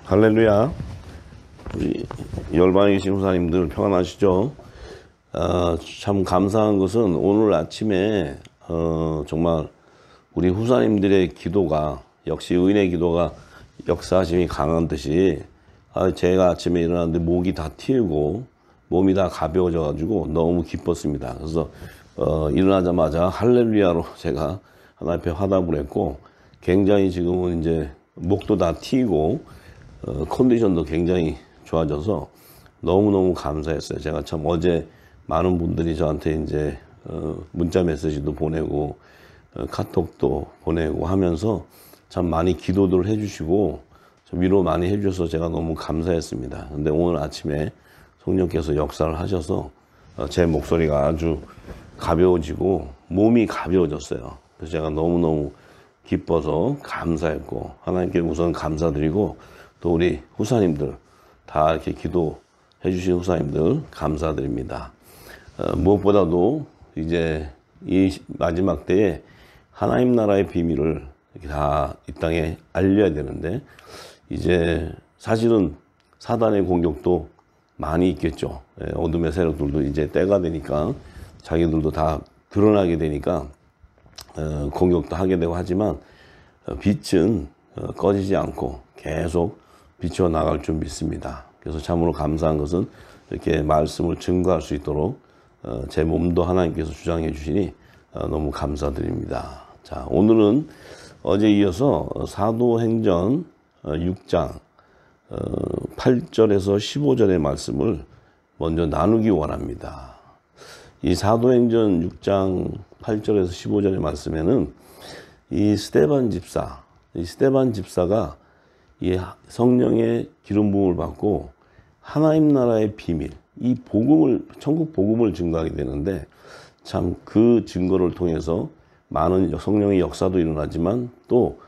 할렐루야. 우리 열방에 계신 후사님들 평안하시죠? 참 감사한 것은 오늘 아침에 정말 우리 후사님들의 기도가 역시 의인의 기도가 역사심이 강한 듯이 제가 아침에 일어났는데 목이 다 트이고 몸이 다 가벼워져 가지고 너무 기뻤습니다. 그래서 일어나자마자 할렐루야로 제가 하나님 앞에 화답을 했고, 굉장히 지금은 이제 목도 다 트이고 컨디션도 굉장히 좋아져서 너무너무 감사했어요. 제가 참 어제 많은 분들이 저한테 이제 문자 메시지도 보내고 카톡도 보내고 하면서 참 많이 기도들 해주시고 위로 많이 해주셔서 제가 너무 감사했습니다. 근데 오늘 아침에 성령께서 역사를 하셔서 제 목소리가 아주 가벼워지고 몸이 가벼워졌어요. 그래서 제가 너무너무 기뻐서 감사했고, 하나님께 우선 감사드리고, 또 우리 후사님들 다 이렇게 기도해 주신 후사님들 감사드립니다. 무엇보다도 이제 이 마지막 때에 하나님 나라의 비밀을 이렇게 다 이 땅에 알려야 되는데, 이제 사실은 사단의 공격도 많이 있겠죠. 어둠의 세력들도 이제 때가 되니까 자기들도 다 드러나게 되니까 공격도 하게 되고 하지만 빛은 꺼지지 않고 계속 비춰 나갈 줄 믿습니다. 그래서 참으로 감사한 것은 이렇게 말씀을 증거할 수 있도록 제 몸도 하나님께서 주장해 주시니 너무 감사드립니다. 자, 오늘은 어제 이어서 사도행전 6장 8절에서 15절의 말씀을 먼저 나누기 원합니다. 이 사도행전 6장 8절에서 15절의 말씀에는 이 스데반 집사가 이 성령의 기름 부음을 받고 하나님 나라의 비밀, 이 복음을, 천국 복음을 증거하게 되는데, 참 그 증거를 통해서 많은 성령의 역사도 일어나지만 또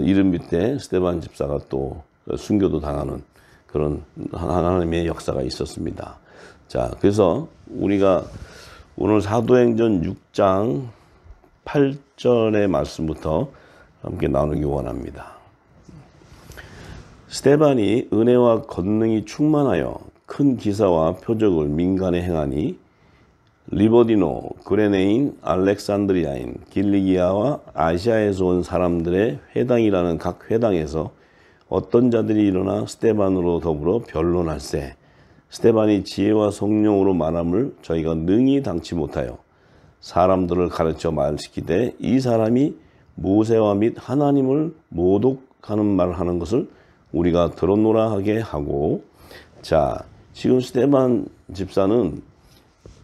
이른 밑에 스데반 집사가 또 순교도 당하는 그런 하나님의 역사가 있었습니다. 자, 그래서 우리가 오늘 사도행전 6장 8절의 말씀부터 함께 나누기 원합니다. 스데반이 은혜와 권능이 충만하여 큰 기사와 표적을 민간에 행하니 리버디노, 그레네인, 알렉산드리아인, 길리기아와 아시아에서 온 사람들의 회당이라는 각 회당에서 어떤 자들이 일어나 스데반으로 더불어 변론할세. 스데반이 지혜와 성령으로 말함을 저희가 능히 당치 못하여 사람들을 가르쳐 말시키되 이 사람이 모세와 및 하나님을 모독하는 말을 하는 것을 우리가 들었노라 하게 하고. 자, 지금 스데반 집사는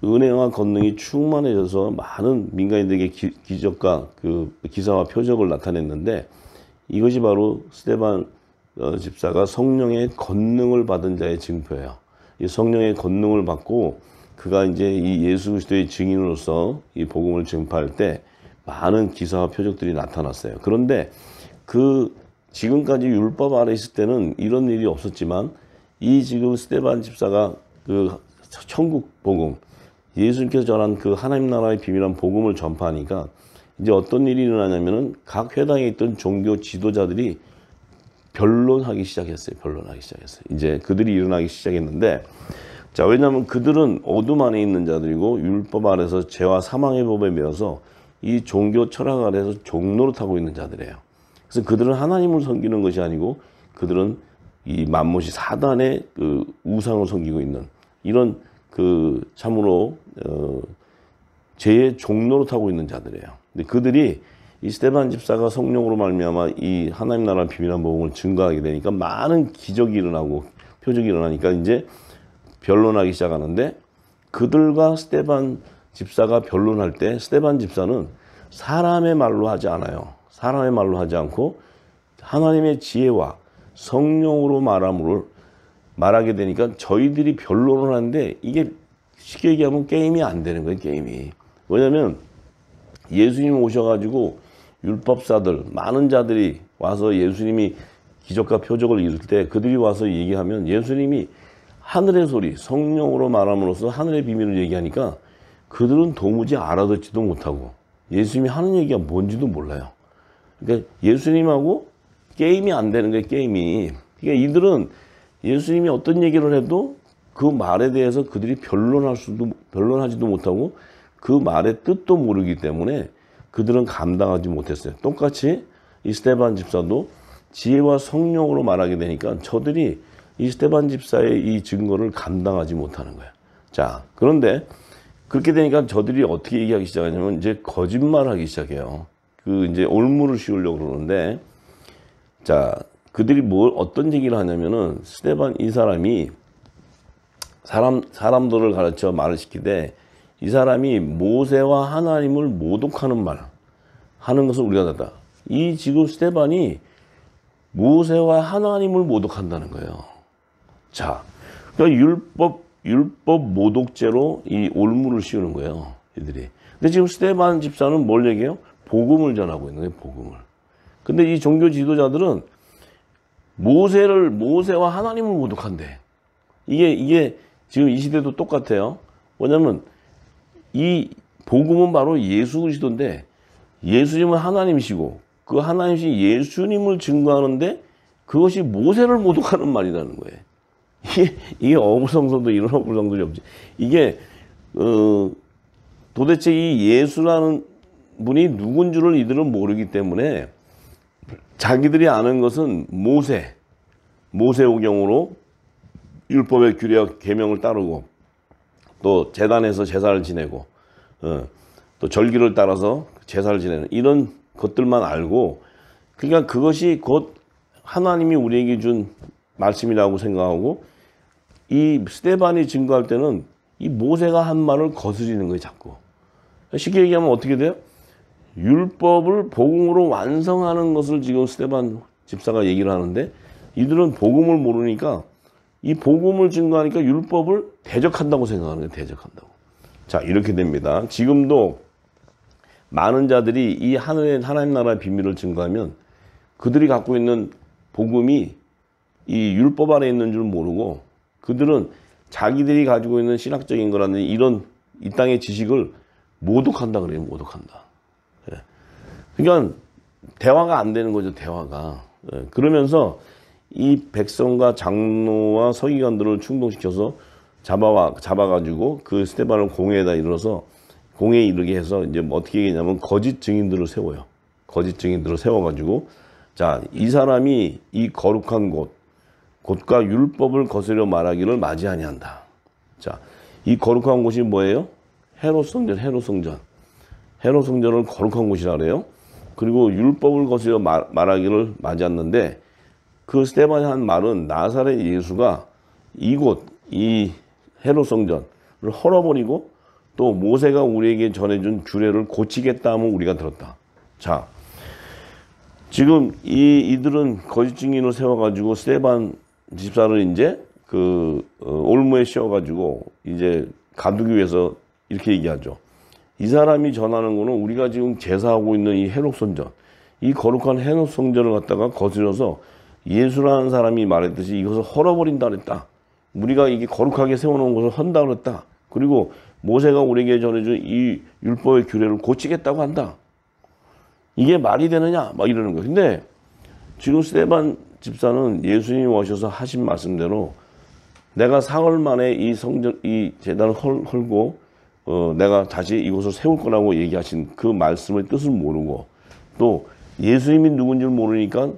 은혜와 권능이 충만해져서 많은 민간인들에게 기적과 그 기사와 표적을 나타냈는데, 이것이 바로 스데반 집사가 성령의 권능을 받은 자의 증표예요. 이 성령의 권능을 받고 그가 이제 이 예수 그리스도의 증인으로서 이 복음을 증파할 때 많은 기사와 표적들이 나타났어요. 그런데 그 지금까지 율법 아래 있을 때는 이런 일이 없었지만, 이 지금 스데반 집사가 그 천국 복음, 예수님께서 전한 그 하나님 나라의 비밀한 복음을 전파하니까 이제 어떤 일이 일어나냐면은 각 회당에 있던 종교 지도자들이 변론하기 시작했어요. 이제 그들이 일어나기 시작했는데, 자, 왜냐하면 그들은 어둠 안에 있는 자들이고 율법 아래서 죄와 사망의 법에 매여서 이 종교 철학 아래서 종노릇하고 있는 자들이에요. 그래서 그들은 하나님을 섬기는 것이 아니고 그들은 이 만못이 사단의 그 우상을 섬기고 있는 이런 그 참으로 죄의 종노릇하고 있는 자들이에요. 근데 그들이 이 스데반 집사가 성령으로 말미암아 이 하나님 나라의 비밀한 복음을 증거하게 되니까 많은 기적이 일어나고 표적이 일어나니까 이제 변론하기 시작하는데, 그들과 스데반 집사가 변론할 때 스데반 집사는 사람의 말로 하지 않아요. 사람의 말로 하지 않고 하나님의 지혜와 성령으로 말하게 되니까 저희들이 변론을 하는데 이게 쉽게 얘기하면 게임이 안 되는 거예요. 게임이. 왜냐면 예수님 오셔가지고 율법사들 많은 자들이 와서 예수님이 기적과 표적을 이룰 때 그들이 와서 얘기하면 예수님이 하늘의 소리, 성령으로 말함으로써 하늘의 비밀을 얘기하니까 그들은 도무지 알아듣지도 못하고 예수님이 하는 얘기가 뭔지도 몰라요. 그러니까 예수님하고 게임이 안 되는 거예요. 게임이. 그러니까 이들은 예수님이 어떤 얘기를 해도 그 말에 대해서 그들이 변론하지도 못하고 그 말의 뜻도 모르기 때문에 그들은 감당하지 못했어요. 똑같이 이 스데반 집사도 지혜와 성령으로 말하게 되니까 저들이 이 스데반 집사의 이 증거를 감당하지 못하는 거예요. 자, 그런데 그렇게 되니까 저들이 어떻게 얘기하기 시작하냐면 이제 거짓말하기 시작해요. 그 이제 올무를 씌우려고 그러는데, 자, 그들이 어떤 얘기를 하냐면은 스데반 이 사람이 사람들을 가르쳐 말을 시키되 이 사람이 모세와 하나님을 모독하는 말 하는 것을 우리가 봤다. 이 지금 스데반이 모세와 하나님을 모독한다는 거예요. 자, 그러니까 율법 모독죄로 이 올무를 씌우는 거예요, 이들이. 근데 지금 스데반 집사는 뭘 얘기해요? 복음을 전하고 있는 거예요, 복음을. 근데 이 종교 지도자들은 모세와 하나님을 모독한대. 이게 지금 이 시대도 똑같아요. 뭐냐면 이 복음은 바로 예수 그리스도인데 예수님은 하나님이시고 그 하나님이신 예수님을 증거하는데 그것이 모세를 모독하는 말이라는 거예요. 이게 어불성설도 이런 어불성설이 없지. 이게 도대체 이 예수라는 분이 누군 줄을 이들은 모르기 때문에 자기들이 아는 것은 모세오경으로 율법의 규례와 계명을 따르고 또 제단에서 제사를 지내고 또 절기를 따라서 제사를 지내는 이런 것들만 알고, 그러니까 그것이 곧 하나님이 우리에게 준 말씀이라고 생각하고 이 스데반이 증거할 때는 이 모세가 한 말을 거스리는 거예요, 자꾸. 쉽게 얘기하면 어떻게 돼요? 율법을 복음으로 완성하는 것을 지금 스데반 집사가 얘기를 하는데 이들은 복음을 모르니까 이 복음을 증거하니까 율법을 대적한다고 생각하는 거예요. 대적한다고. 자, 이렇게 됩니다. 지금도 많은 자들이 이 하나님 나라의 비밀을 증거하면 그들이 갖고 있는 복음이 이 율법 안에 있는 줄 모르고 그들은 자기들이 가지고 있는 신학적인 거라는 이런 이 땅의 지식을 모독한다 그래요. 모독한다. 예. 그러니까 대화가 안 되는 거죠. 대화가. 예. 그러면서 이 백성과 장로와 서기관들을 충동시켜서 잡아가지고 그 스데반을 공회에다 이르러서 공회에 이르게 해서 이제 어떻게 얘기냐면 거짓 증인들을 세워요. 거짓 증인들을 세워가지고 자, 이 사람이 이 거룩한 곳과 율법을 거스려 말하기를 맞이 아니한다. 자, 이 거룩한 곳이 뭐예요? 헤롯 성전. 헤롯 성전을 거룩한 곳이라 그래요. 그리고 율법을 거스려 말하기를 맞이 않는데 그 스데반이 한 말은 나사렛 예수가 이곳 이 헤롯 성전을 헐어버리고 또 모세가 우리에게 전해준 규례를 고치겠다 하면 우리가 들었다. 자, 지금 이들은 거짓 증인을 세워가지고 스데반 집사를 이제 올무에 씌워가지고 이제 가두기 위해서 이렇게 얘기하죠. 이 사람이 전하는 거는 우리가 지금 제사하고 있는 이 헤롯 성전, 이 거룩한 헤롯 성전을 갖다가 거스려서 예수라는 사람이 말했듯이 이것을 헐어버린다 그랬다. 우리가 이게 거룩하게 세워놓은 것을 헌다 그랬다. 그리고 모세가 우리에게 전해준 이 율법의 규례를 고치겠다고 한다. 이게 말이 되느냐? 막 이러는 거예요. 근데 지금 스데반 집사는 예수님이 오셔서 하신 말씀대로 내가 사흘 만에 이 성전, 이 제단을 헐고 내가 다시 이곳을 세울 거라고 얘기하신 그 말씀의 뜻을 모르고 또 예수님이 누군지 모르니까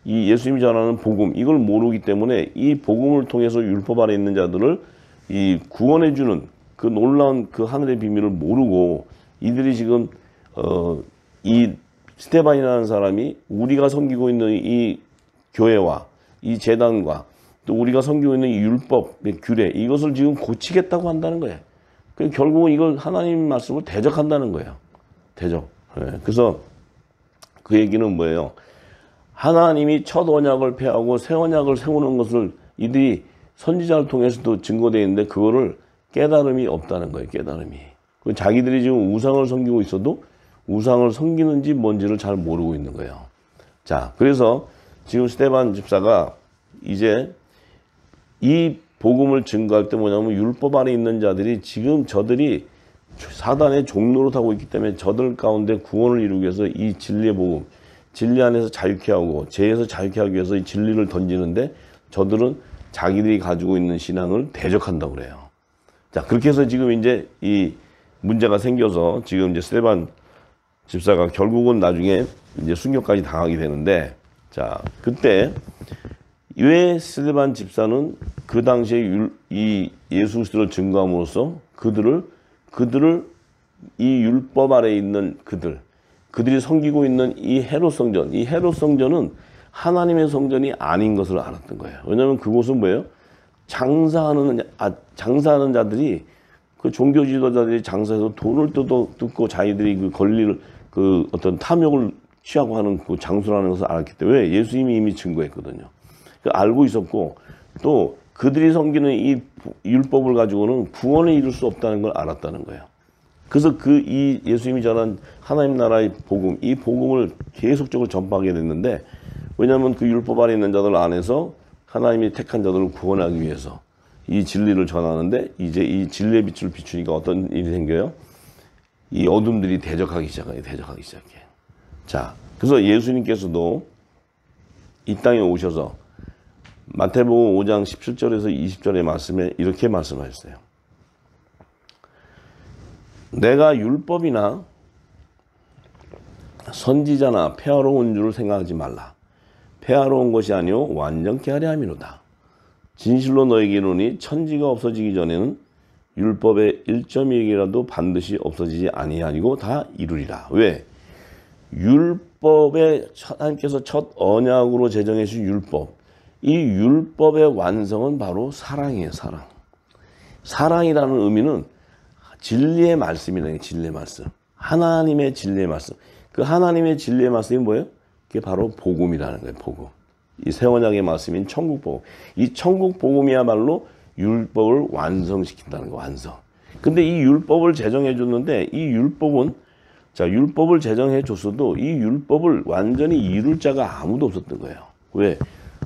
이 예수님이 전하는 복음 이걸 모르기 때문에 이 복음을 통해서 율법 안에 있는 자들을 이 구원해주는 그 놀라운 그 하늘의 비밀을 모르고 이들이 지금 이 스데반이라는 사람이 우리가 섬기고 있는 이 교회와 이 제단과 또 우리가 섬기고 있는 이 율법의 규례 이것을 지금 고치겠다고 한다는 거예요. 결국은 이걸 하나님 말씀을 대적한다는 거예요. 대적. 그래서 그 얘기는 뭐예요? 하나님이 첫 언약을 폐하고 새 언약을 세우는 것을 이들이 선지자를 통해서도 증거되어 있는데 그거를 깨달음이 없다는 거예요. 깨달음이. 자기들이 지금 우상을 섬기고 있어도 우상을 섬기는지 뭔지를 잘 모르고 있는 거예요. 자, 그래서 지금 스데반 집사가 이제 이 복음을 증거할 때 뭐냐면 율법 안에 있는 자들이 지금 저들이 사단의 종로로 타고 있기 때문에 저들 가운데 구원을 이루기 위해서 이 진리의 복음, 진리 안에서 자유케 하고 죄에서 자유케 하기 위해서 이 진리를 던지는데 저들은 자기들이 가지고 있는 신앙을 대적한다고 그래요. 자, 그렇게 해서 지금 이제 이 문제가 생겨서 지금 이제 스데반 집사가 결국은 나중에 이제 순교까지 당하게 되는데, 자, 그때 왜 스데반 집사는 그 당시에 이 예수 그리스도를 증거함으로써 그들을 이 율법 아래에 있는 그들이 섬기고 있는 이 헤롯 성전은 하나님의 성전이 아닌 것을 알았던 거예요. 왜냐하면 그곳은 뭐예요? 장사하는 자들이, 그 종교 지도자들이 장사해서 돈을 뜯고 자기들이 그 권리를, 그 어떤 탐욕을 취하고 하는 그 장소라는 것을 알았기 때문에, 왜? 예수님이 이미 증거했거든요. 알고 있었고, 또 그들이 섬기는 이 율법을 가지고는 구원을 이룰 수 없다는 걸 알았다는 거예요. 그래서 이 예수님이 전한 하나님 나라의 복음, 이 복음을 계속적으로 전파하게 됐는데, 왜냐하면 그 율법 아래 있는 자들 안에서 하나님이 택한 자들을 구원하기 위해서 이 진리를 전하는데, 이제 이 진리의 빛을 비추니까 어떤 일이 생겨요? 이 어둠들이 대적하기 시작해. 자, 그래서 예수님께서도 이 땅에 오셔서 마태복음 5장 17절에서 20절의 말씀에 이렇게 말씀하셨어요. 내가 율법이나 선지자나 폐하러 온 줄을 생각하지 말라. 폐하러 온 것이 아니오 완전케 하려 함이로다. 진실로 너에게 이르노니 천지가 없어지기 전에는 율법의 1.1이라도 반드시 없어지지 아니하니고 다 이루리라. 왜? 율법에 하나님께서 첫 언약으로 제정해 주신 율법, 이 율법의 완성은 바로 사랑이에요. 사랑이라는 의미는 진리의 말씀이라는, 진리의 말씀, 하나님의 진리의 말씀. 그 하나님의 진리의 말씀이 뭐예요? 그게 바로 복음이라는 거예요. 복음. 이 새 언약의 말씀인 천국 복음. 이 천국 복음이야말로 율법을 완성시킨다는 거, 완성. 근데 이 율법을 제정해 줬는데, 이 율법은, 자, 율법을 제정해 줬어도 이 율법을 완전히 이룰 자가 아무도 없었던 거예요. 왜?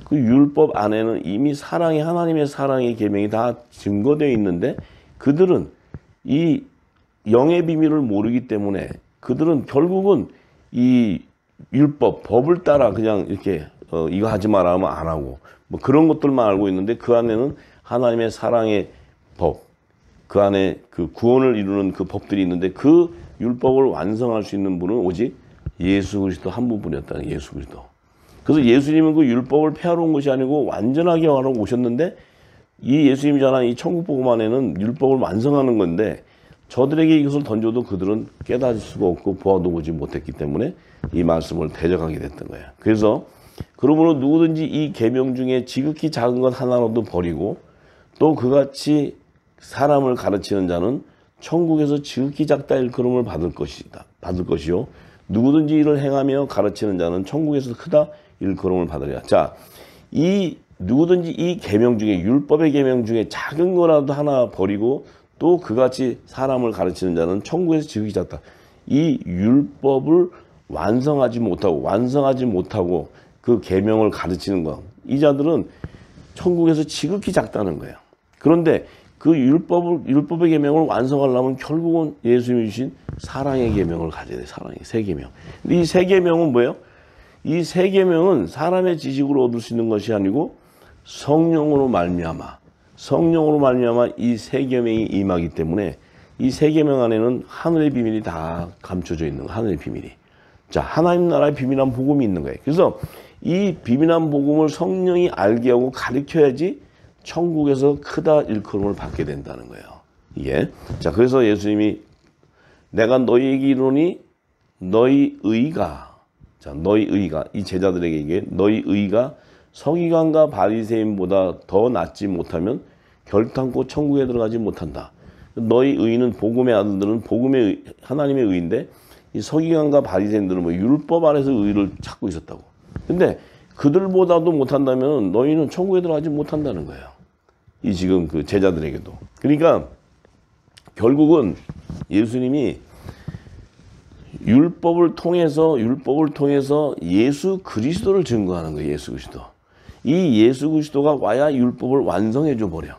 그 율법 안에는 이미 사랑이, 하나님의 사랑의 계명이 다 증거되어 있는데, 그들은 이 영의 비밀을 모르기 때문에 그들은 결국은 이 율법, 법을 따라 그냥 이렇게 이거 하지 마라 하면 안 하고, 뭐 그런 것들만 알고 있는데, 그 안에는 하나님의 사랑의 법, 그 안에 그 구원을 이루는 그 법들이 있는데, 그 율법을 완성할 수 있는 분은 오직 예수 그리스도 한 분뿐이었다는, 예수 그리스도. 그래서 예수님은 그 율법을 폐하러 온 것이 아니고 완전하게 하러 오셨는데, 이 예수님이 전한 이 천국 복음 안에는 율법을 완성하는 건데, 저들에게 이것을 던져도 그들은 깨달을 수가 없고 보아도 보지 못했기 때문에 이 말씀을 대적하게 됐던 거예요. 그래서 그러므로 누구든지 이 계명 중에 지극히 작은 것 하나라도 버리고 또 그같이 사람을 가르치는 자는 천국에서 지극히 작다 일컬음을 받을 것이요, 누구든지 이를 행하며 가르치는 자는 천국에서 크다 일컬음을 받으리라. 자, 이 누구든지 이 계명 중에, 율법의 계명 중에 작은 거라도 하나 버리고 또 그같이 사람을 가르치는 자는 천국에서 지극히 작다. 이 율법을 완성하지 못하고 그 계명을 가르치는 것, 이 자들은 천국에서 지극히 작다는 거예요. 그런데 그 율법의 계명을 완성하려면 결국은 예수님이 주신 사랑의 계명을 가져야 돼요. 사랑의 세 계명. 근데 이 세 계명은 뭐예요? 이 세 계명은 사람의 지식으로 얻을 수 있는 것이 아니고 성령으로 말미암아 이 세 계명이 임하기 때문에 이 세 계명 안에는 하늘의 비밀이 다 감춰져 있는 거예요. 하늘의 비밀이. 자, 하나님 나라의 비밀한 복음이 있는 거예요. 그래서 이 비밀한 복음을 성령이 알게 하고 가르쳐야지 천국에서 크다 일컬음을 받게 된다는 거예요. 이게. 자, 그래서 예수님이 내가 너희에게 이르노니 너희 의가, 이 제자들에게 이게 너희 의가 서기관과 바리새인보다 더 낫지 못하면 결탄코 천국에 들어가지 못한다. 너희 의는, 복음의 아들들은 하나님의 의인데, 이 서기관과 바리새인들은 뭐 율법 아래서 의를 찾고 있었다고. 근데 그들보다도 못한다면 너희는 천국에 들어가지 못한다는 거예요. 이 지금 그 제자들에게도. 그러니까 결국은 예수님이 율법을 통해서 예수 그리스도를 증거하는 거예요. 예수 그리스도. 이 예수 그리스도가 와야 율법을 완성해 줘 버려.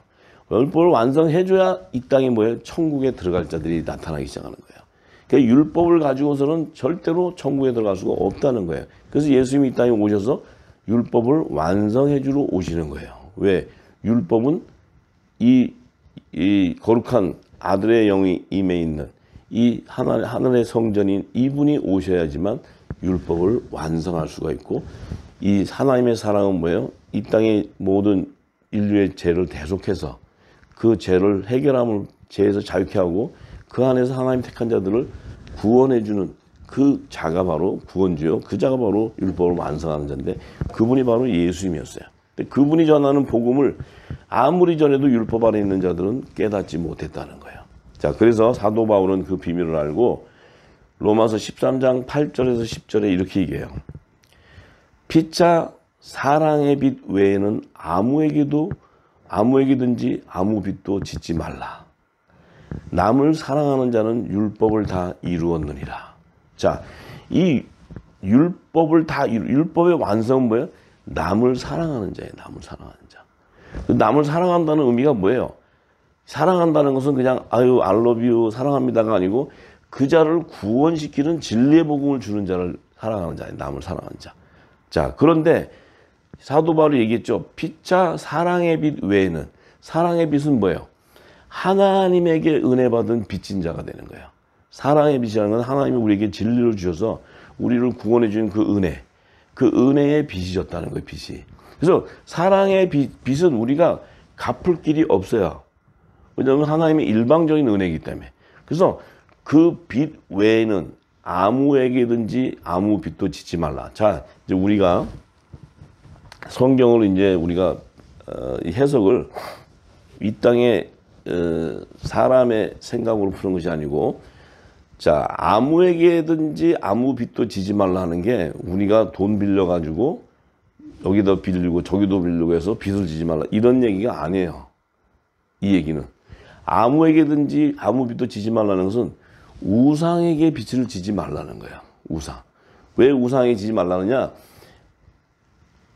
율법을 완성해 줘야 이 땅에 뭐예요? 천국에 들어갈 자들이 나타나기 시작하는 거예요. 그러니까 율법을 가지고서는 절대로 천국에 들어갈 수가 없다는 거예요. 그래서 예수님이 이 땅에 오셔서 율법을 완성해 주러 오시는 거예요. 왜? 율법은 이 거룩한 아들의 영이 임해 있는 이 하늘의 성전인 이분이 오셔야지만 율법을 완성할 수가 있고, 이 하나님의 사랑은 뭐예요? 이 땅의 모든 인류의 죄를 대속해서 그 죄를 해결함을 죄에서 자유케 하고 그 안에서 하나님 택한 자들을 구원해 주는 그 자가 바로 구원주요, 그 자가 바로 율법을 완성하는 자인데 그분이 바로 예수님이었어요. 근데 그분이 전하는 복음을 아무리 전해도 율법 안에 있는 자들은 깨닫지 못했다는 거예요. 자, 그래서 사도 바울은 그 비밀을 알고 로마서 13장 8절에서 10절에 이렇게 얘기해요. 피차 사랑의 빛 외에는 아무에게든지 아무 빚도 짓지 말라. 남을 사랑하는 자는 율법을 다 이루었느니라. 자, 이 율법의 완성은 뭐예요? 남을 사랑하는 자예요. 남을 사랑하는 자. 남을 사랑한다는 의미가 뭐예요? 사랑한다는 것은 그냥 아유 I love you 사랑합니다가 아니고 그 자를 구원시키는 진리의 복음을 주는 자를 사랑하는 자예요. 남을 사랑하는 자. 자, 그런데 사도 바울이 얘기했죠. 피차 사랑의 빛 외에는, 사랑의 빛은 뭐예요? 하나님에게 은혜 받은 빚진 자가 되는 거예요. 사랑의 빛이라는 건 하나님이 우리에게 진리를 주셔서 우리를 구원해 주는 그 은혜, 그 은혜의 빚이 졌다는 거예요. 빚이. 그래서 사랑의 빚은 우리가 갚을 길이 없어요. 왜냐하면 하나님의 일방적인 은혜이기 때문에. 그래서 그 빚 외에는 아무에게든지 아무 빚도 짓지 말라. 자, 이제 우리가 성경을 이제 우리가 해석을 이 땅에 사람의 생각으로 푸는 것이 아니고, 자, 아무에게든지 아무 빚도 지지 말라는 게 우리가 돈 빌려가지고 여기다 빌리고 저기도 빌리고 해서 빚을 지지 말라 이런 얘기가 아니에요. 이 얘기는 아무에게든지 아무 빚도 지지 말라는 것은 우상에게 빚을 지지 말라는 거예요. 우상. 왜 우상에게 지지 말라느냐?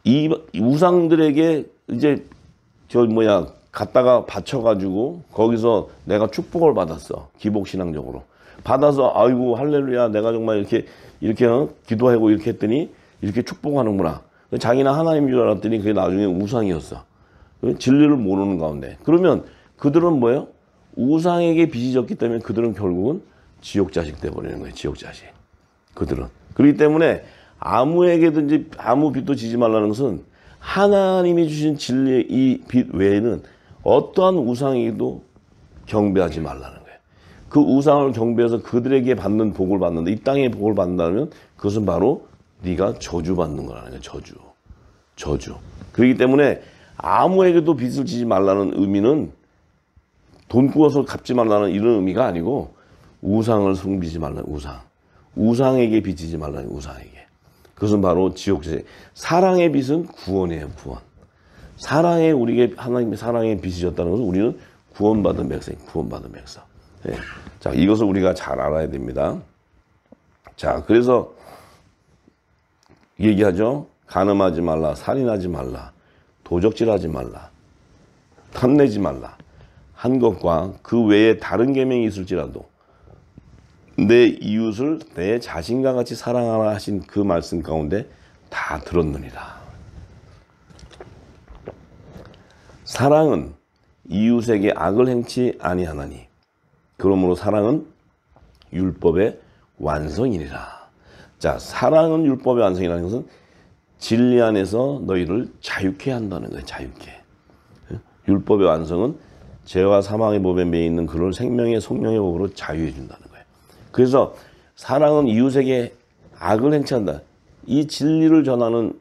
이 우상들에게 이제 갖다가 바쳐가지고 거기서 내가 축복을 받았어. 기복신앙적으로 받아서 아이고 할렐루야 내가 정말 이렇게 기도하고 이렇게 했더니 이렇게 축복하는구나. 자기는 하나님인 줄 알았더니 그게 나중에 우상이었어. 진리를 모르는 가운데. 그러면 그들은 뭐예요? 우상에게 빚이 졌기 때문에 그들은 결국은 지옥 자식 돼버리는 거예요. 지옥 자식. 그들은. 그렇기 때문에 아무에게든지 아무 빚도 지지 말라는 것은 하나님이 주신 진리의 이 빚 외에는 어떠한 우상에게도 경배하지 말라는 거예요. 그 우상을 경배해서 그들에게 받는 복을 받는다. 이 땅의 복을 받는다면 그것은 바로 네가 저주받는 거라는 거예요. 저주. 그렇기 때문에 아무에게도 빚을 지지 말라는 의미는 돈 꾸어서 갚지 말라는 이런 의미가 아니고 우상을 숭배하지 말라는 우상에게 빚지지 말라는 우상에게. 그것은 바로 지옥제. 사랑의 빚은 구원이에요. 구원. 우리에게 하나님의 사랑의 빚이 졌다는 것은 우리는 구원받은 백성. 네. 자, 이것을 우리가 잘 알아야 됩니다. 자, 그래서 얘기하죠. 간음하지 말라, 살인하지 말라, 도적질하지 말라, 탐내지 말라 한 것과 그 외에 다른 계명이 있을지라도 내 이웃을 내 자신과 같이 사랑하라 하신 그 말씀 가운데 다 들었느니라. 사랑은 이웃에게 악을 행치 아니하나니 그러므로 사랑은 율법의 완성이니라. 자, 사랑은 율법의 완성이라는 것은 진리 안에서 너희를 자유케 한다는 거예요. 자유케. 율법의 완성은 죄와 사망의 법에 매여 있는 그를 생명의 성령의 법으로 자유해 준다는 거예요. 그래서 사랑은 이웃에게 악을 행치한다. 이 진리를 전하면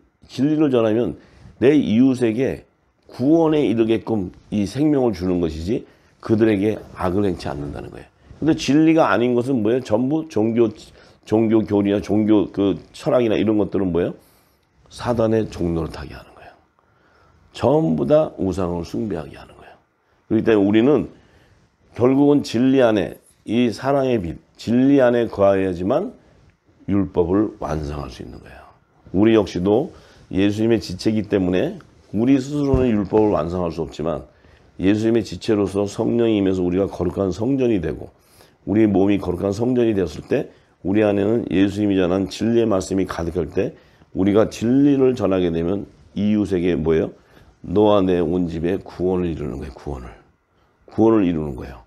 내 이웃에게 구원에 이르게끔 이 생명을 주는 것이지 그들에게 악을 행치 않는다는 거예요. 근데 진리가 아닌 것은 뭐예요? 전부 종교 교리나 종교 그 철학이나 이런 것들은 뭐예요? 사단의 종로를 타게 하는 거예요. 전부 다 우상을 숭배하게 하는 거예요. 그렇기 때문에 우리는 결국은 진리 안에 이 사랑의 빛, 진리 안에 거해야지만 율법을 완성할 수 있는 거예요. 우리 역시도 예수님의 지체이기 때문에 우리 스스로는 율법을 완성할 수 없지만 예수님의 지체로서 성령이 임해서 우리가 거룩한 성전이 되고 우리 몸이 거룩한 성전이 되었을 때 우리 안에는 예수님이 전한 진리의 말씀이 가득할 때 우리가 진리를 전하게 되면 이웃에게 뭐예요? 너와 내 온 집에 구원을 이루는 거예요. 구원을 이루는 거예요.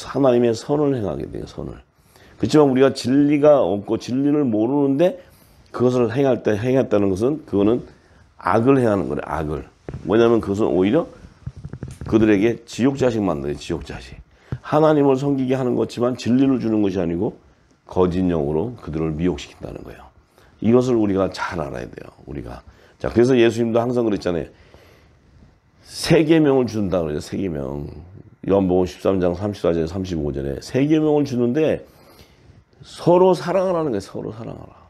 하나님의 선을 행하게 돼요. 선을. 그렇지만 우리가 진리가 없고 진리를 모르는데 그것을 행했다는 것은 그거는 악을 행하는 거예요. 악을. 뭐냐면 그것은 오히려 그들에게 지옥자식 만들어요. 지옥자식. 하나님을 섬기게 하는 것지만 진리를 주는 것이 아니고 거짓 영으로 그들을 미혹시킨다는 거예요. 이것을 우리가 잘 알아야 돼요. 우리가. 자, 그래서 예수님도 항상 그랬잖아요. 세 계명을 준다 그러죠. 세 계명. 요한복음 13장 34절 35절에 세 계명을 주는데 서로 사랑하라는 거예요. 서로 사랑하라.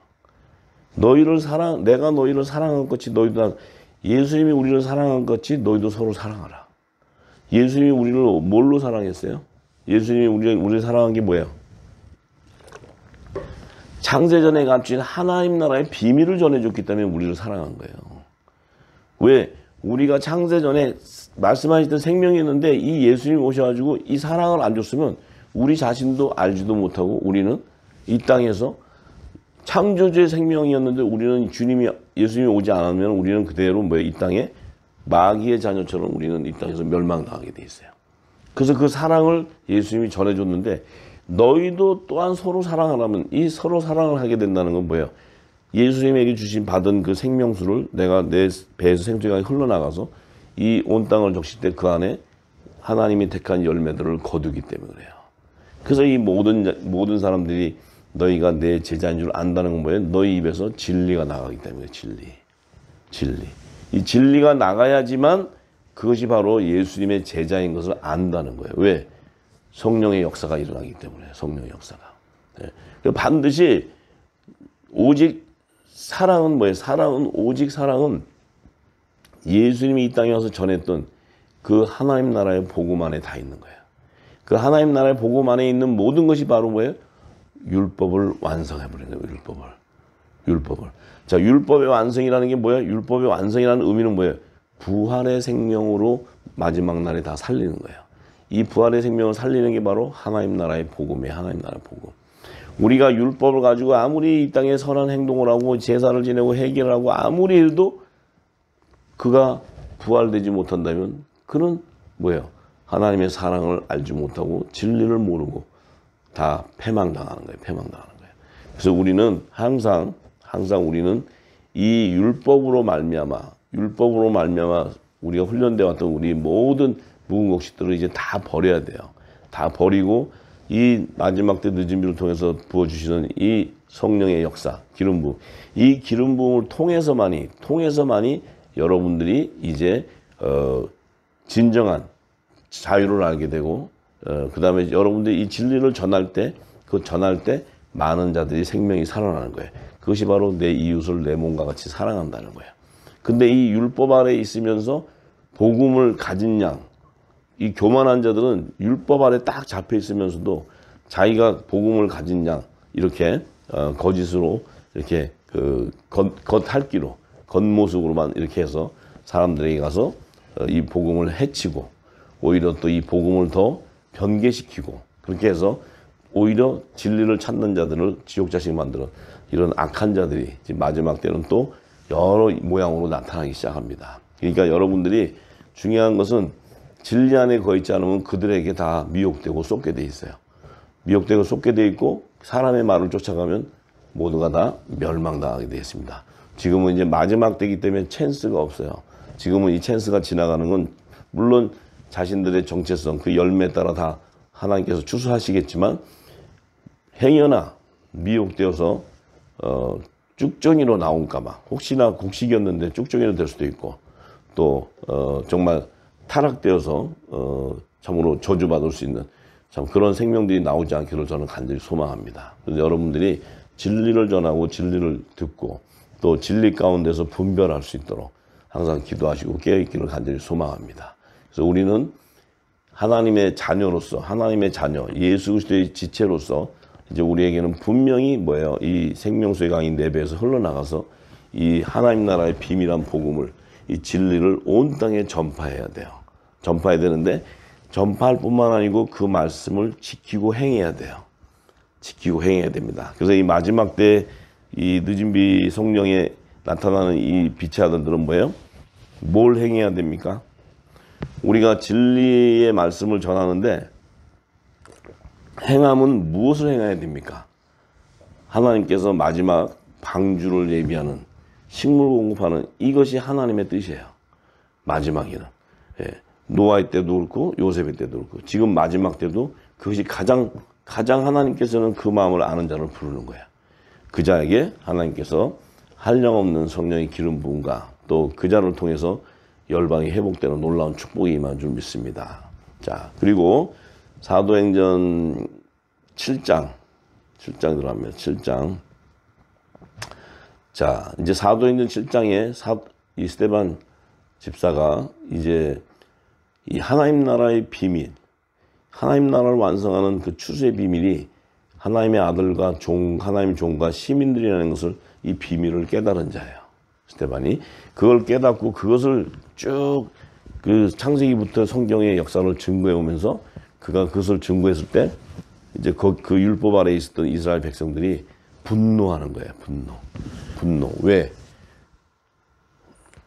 내가 너희를 사랑한 것이 너희도 예수님이 우리를 사랑한 것이 너희도 서로 사랑하라. 예수님이 우리를 뭘로 사랑했어요? 예수님이 우리를 사랑한 게 뭐예요? 창세전에 감추인 하나님 나라의 비밀을 전해줬기 때문에 우리를 사랑한 거예요. 왜? 우리가 창세전에 말씀하셨던 생명이 있는데 이 예수님이 오셔가지고 이 사랑을 안 줬으면 우리 자신도 알지도 못하고 우리는 이 땅에서 창조주의 생명이었는데 우리는 예수님이 오지 않으면 우리는 그대로 뭐예요? 이 땅에 마귀의 자녀처럼 우리는 이 땅에서 멸망당하게 돼 있어요. 그래서 그 사랑을 예수님이 전해줬는데 너희도 또한 서로 사랑하라면 이 서로 사랑을 하게 된다는 건 뭐예요? 예수님에게 받은 그 생명수를 내가 내 배에서 생수가 흘러나가서 이 온 땅을 적실 때 그 안에 하나님이 택한 열매들을 거두기 때문에 그래요. 그래서 이 모든 사람들이 너희가 내 제자인 줄 안다는 건 뭐예요? 너희 입에서 진리가 나가기 때문에 진리. 이 진리가 나가야지만 그것이 바로 예수님의 제자인 것을 안다는 거예요. 왜? 성령의 역사가 일어나기 때문에 성령의 역사가. 네. 반드시 오직 사랑은 뭐예요? 오직 사랑은 예수님이 이 땅에 와서 전했던 그 하나님 나라의 복음 안에 다 있는 거예요. 그 하나님 나라의 복음 안에 있는 모든 것이 바로 뭐예요? 율법을 완성해버리는 거예요. 율법을. 자, 율법의 완성이라는 게 뭐예요? 율법의 완성이라는 의미는 뭐예요? 부활의 생명으로 마지막 날에 다 살리는 거예요. 이 부활의 생명을 살리는 게 바로 하나님 나라의 복음이에요. 하나님 나라의 복음. 우리가 율법을 가지고 아무리 이 땅에 선한 행동을 하고 제사를 지내고 회개를 하고 아무리 해도 그가 부활되지 못한다면 그는 뭐예요? 하나님의 사랑을 알지 못하고 진리를 모르고 다 패망당하는 거예요. 그래서 우리는 항상 우리는 이 율법으로 말미암아 우리가 훈련되어 왔던 우리 모든 묵은 곡식들을 이제 다 버려야 돼요. 다 버리고 이 마지막 때 늦은 비를 통해서 부어주시는 이 성령의 역사, 기름 부음, 이 기름 부음을 통해서만이 여러분들이 이제 진정한 자유를 알게 되고 그 다음에 여러분들이 이 진리를 전할 때 많은 자들이 생명이 살아나는 거예요. 그것이 바로 내 이웃을 내 몸과 같이 사랑한다는 거예요. 근데 이 율법 아래 있으면서 복음을 가진 양, 이 교만한 자들은 율법 아래 딱 잡혀 있으면서도 자기가 복음을 가진 양 이렇게 거짓으로 이렇게 그 겉핥기로 겉모습으로만 이렇게 해서 사람들에게 가서 이 복음을 해치고 오히려 또 이 복음을 더 변개시키고 그렇게 해서 오히려 진리를 찾는 자들을 지옥자식 만들어 이런 악한 자들이 마지막 때는 또 여러 모양으로 나타나기 시작합니다. 그러니까 여러분들이 중요한 것은 진리 안에 거있지 않으면 그들에게 다 미혹되고 쏟게 돼 있어요. 미혹되고 쏟게 돼 있고 사람의 말을 쫓아가면 모두가 다 멸망당하게 되어 있습니다. 지금은 이제 마지막 때이기 때문에 찬스가 없어요. 지금은 이 찬스가 지나가는 건 물론 자신들의 정체성 그 열매에 따라 다 하나님께서 추수하시겠지만 행여나 미혹되어서 쭉정이로 나올까봐 혹시나 곡식이었는데 쭉정이로 될 수도 있고 또 정말 타락되어서 참으로 저주받을 수 있는 참 그런 생명들이 나오지 않기를 저는 간절히 소망합니다. 그래서 여러분들이 진리를 전하고 진리를 듣고 또 진리 가운데서 분별할 수 있도록 항상 기도하시고 깨어있기를 간절히 소망합니다. 그래서 우리는 하나님의 자녀로서 하나님의 자녀 예수 그리스도의 지체로서 이제 우리에게는 분명히 뭐예요? 이 생명수의 강이 내 배에서 흘러나가서 이 하나님 나라의 비밀한 복음을 이 진리를 온 땅에 전파해야 돼요. 전파해야 되는데 전파할 뿐만 아니고 그 말씀을 지키고 행해야 돼요. 지키고 행해야 됩니다. 그래서 이 마지막 때 이 늦은 비 성령의 나타나는 이 빛의 아들들은 뭐예요? 뭘 행해야 됩니까? 우리가 진리의 말씀을 전하는데 행함은 무엇을 행해야 됩니까? 하나님께서 마지막 방주를 예비하는 식물 공급하는 이것이 하나님의 뜻이에요. 마지막에는. 예. 노아의 때도 그렇고 요셉의 때도 그렇고 지금 마지막 때도 그것이 가장 하나님께서는 그 마음을 아는 자를 부르는 거야. 그 자에게 하나님께서 한량없는 성령의 기름 부음과 또 그 자를 통해서 열방이 회복되는 놀라운 축복이 임한 줄 믿습니다. 자, 그리고 사도행전 7장 들어가면 7장. 자, 이제 사도행전 7장에 이 스데반 집사가 이제 이 하나님 나라의 비밀, 하나님 나라를 완성하는 그 추수의 비밀이 하나님의 아들과 하나님의 종과 시민들이라는 것을 이 비밀을 깨달은 자예요. 스데반이 그걸 깨닫고 그것을 쭉 그 창세기부터 성경의 역사를 증거해 오면서 그가 그것을 증거했을 때 이제 그 율법 아래에 있었던 이스라엘 백성들이 분노하는 거예요. 분노. 왜?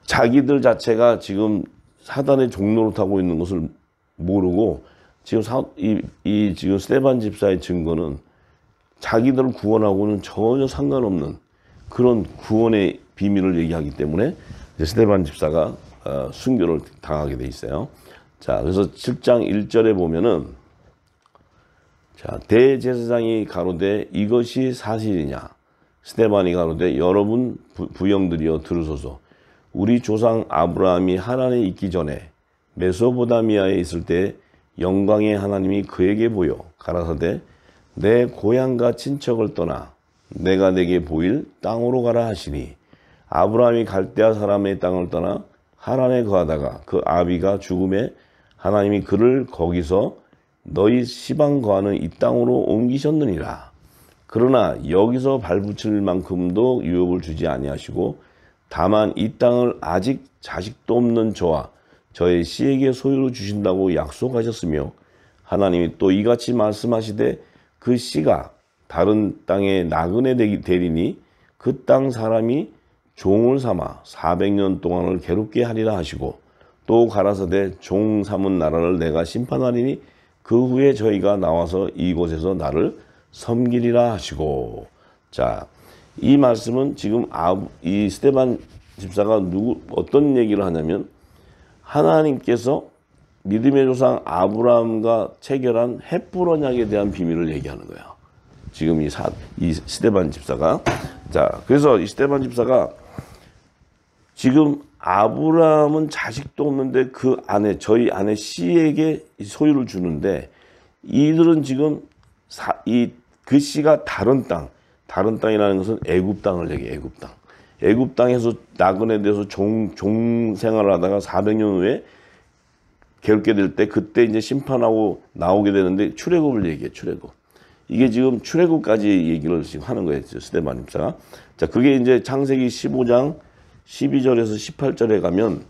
자기들 자체가 지금 사단의 종로를 타고 있는 것을 모르고 지금 지금 스데반 집사의 증거는 자기들을 구원하고는 전혀 상관없는 그런 구원의 비밀을 얘기하기 때문에 이제 스데반 집사가 순교를 당하게 돼 있어요. 자, 그래서 7장 1절에 보면은 자, 대제사장이 가로되 이것이 사실이냐? 스데반이 가로되 여러분 부영들이여 들으소서. 우리 조상 아브라함이 하란에 있기 전에 메소포타미아에 있을 때 영광의 하나님이 그에게 보여 가라사대 내 고향과 친척을 떠나 내가 내게 보일 땅으로 가라 하시니 아브라함이 갈대아 사람의 땅을 떠나 하란에 거하다가 그 아비가 죽음에 하나님이 그를 거기서 너희 시방 거하는 이 땅으로 옮기셨느니라. 그러나 여기서 발붙일 만큼도 유업을 주지 아니하시고 다만 이 땅을 아직 자식도 없는 저와 저의 씨에게 소유로 주신다고 약속하셨으며 하나님이 또 이같이 말씀하시되 그 씨가 다른 땅에 나그네 되리니 그 땅 사람이 종을 삼아 400년 동안을 괴롭게 하리라 하시고 또 가라사대 종 삼은 나라를 내가 심판하리니 그 후에 저희가 나와서 이곳에서 나를 섬기리라 하시고. 자, 이 말씀은 지금 이 스데반 집사가 어떤 얘기를 하냐면 하나님께서 믿음의 조상 아브라함과 체결한 헷불 언약에 대한 비밀을 얘기하는 거예요. 지금 이 스데반 집사가. 자, 그래서 이 스데반 집사가 지금 아브라함은 자식도 없는데 저희 아내 씨에게 소유를 주는데 이들은 지금 그 씨가 다른 땅이라는 것은 애굽 땅을 얘기해요. 애굽 땅. 애굽 땅에서 나그네 돼서 종 생활을 하다가 400년 후에 괴롭게 될 때 그때 이제 심판하고 나오게 되는데 출애굽을 얘기해. 출애굽. 이게 지금 출애굽까지 얘기를 지금 하는 거예요. 스데반 집사가. 자, 그게 이제 창세기 15장 12절에서 18절에 가면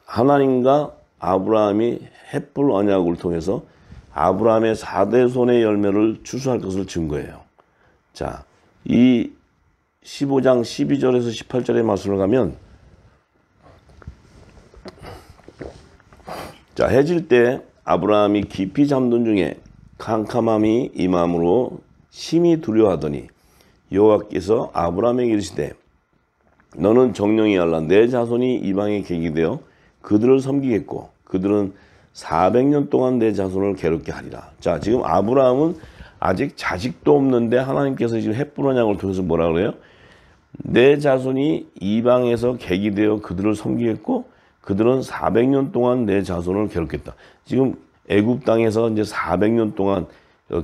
하나님과 아브라함이 헷불 언약을 통해서 아브라함의 4대손의 열매를 추수할 것을 증거해요. 자, 이 15장 12절에서 18절의 말씀을 가면 자, 해질 때 아브라함이 깊이 잠든 중에 캄캄함이 임함으로 심히 두려워하더니 여호와께서 아브라함에게 이르시되 너는 정령이 알라 내 자손이 이방에 계기되어 그들을 섬기겠고 그들은 400년 동안 내 자손을 괴롭게 하리라. 자, 지금 아브라함은 아직 자식도 없는데 하나님께서 지금 헷불 언약을 통해서 뭐라 그래요? 내 자손이 이방에서 계기되어 그들을 섬기겠고 그들은 400년 동안 내 자손을 괴롭겠다. 지금 애굽 땅에서 이제 400년 동안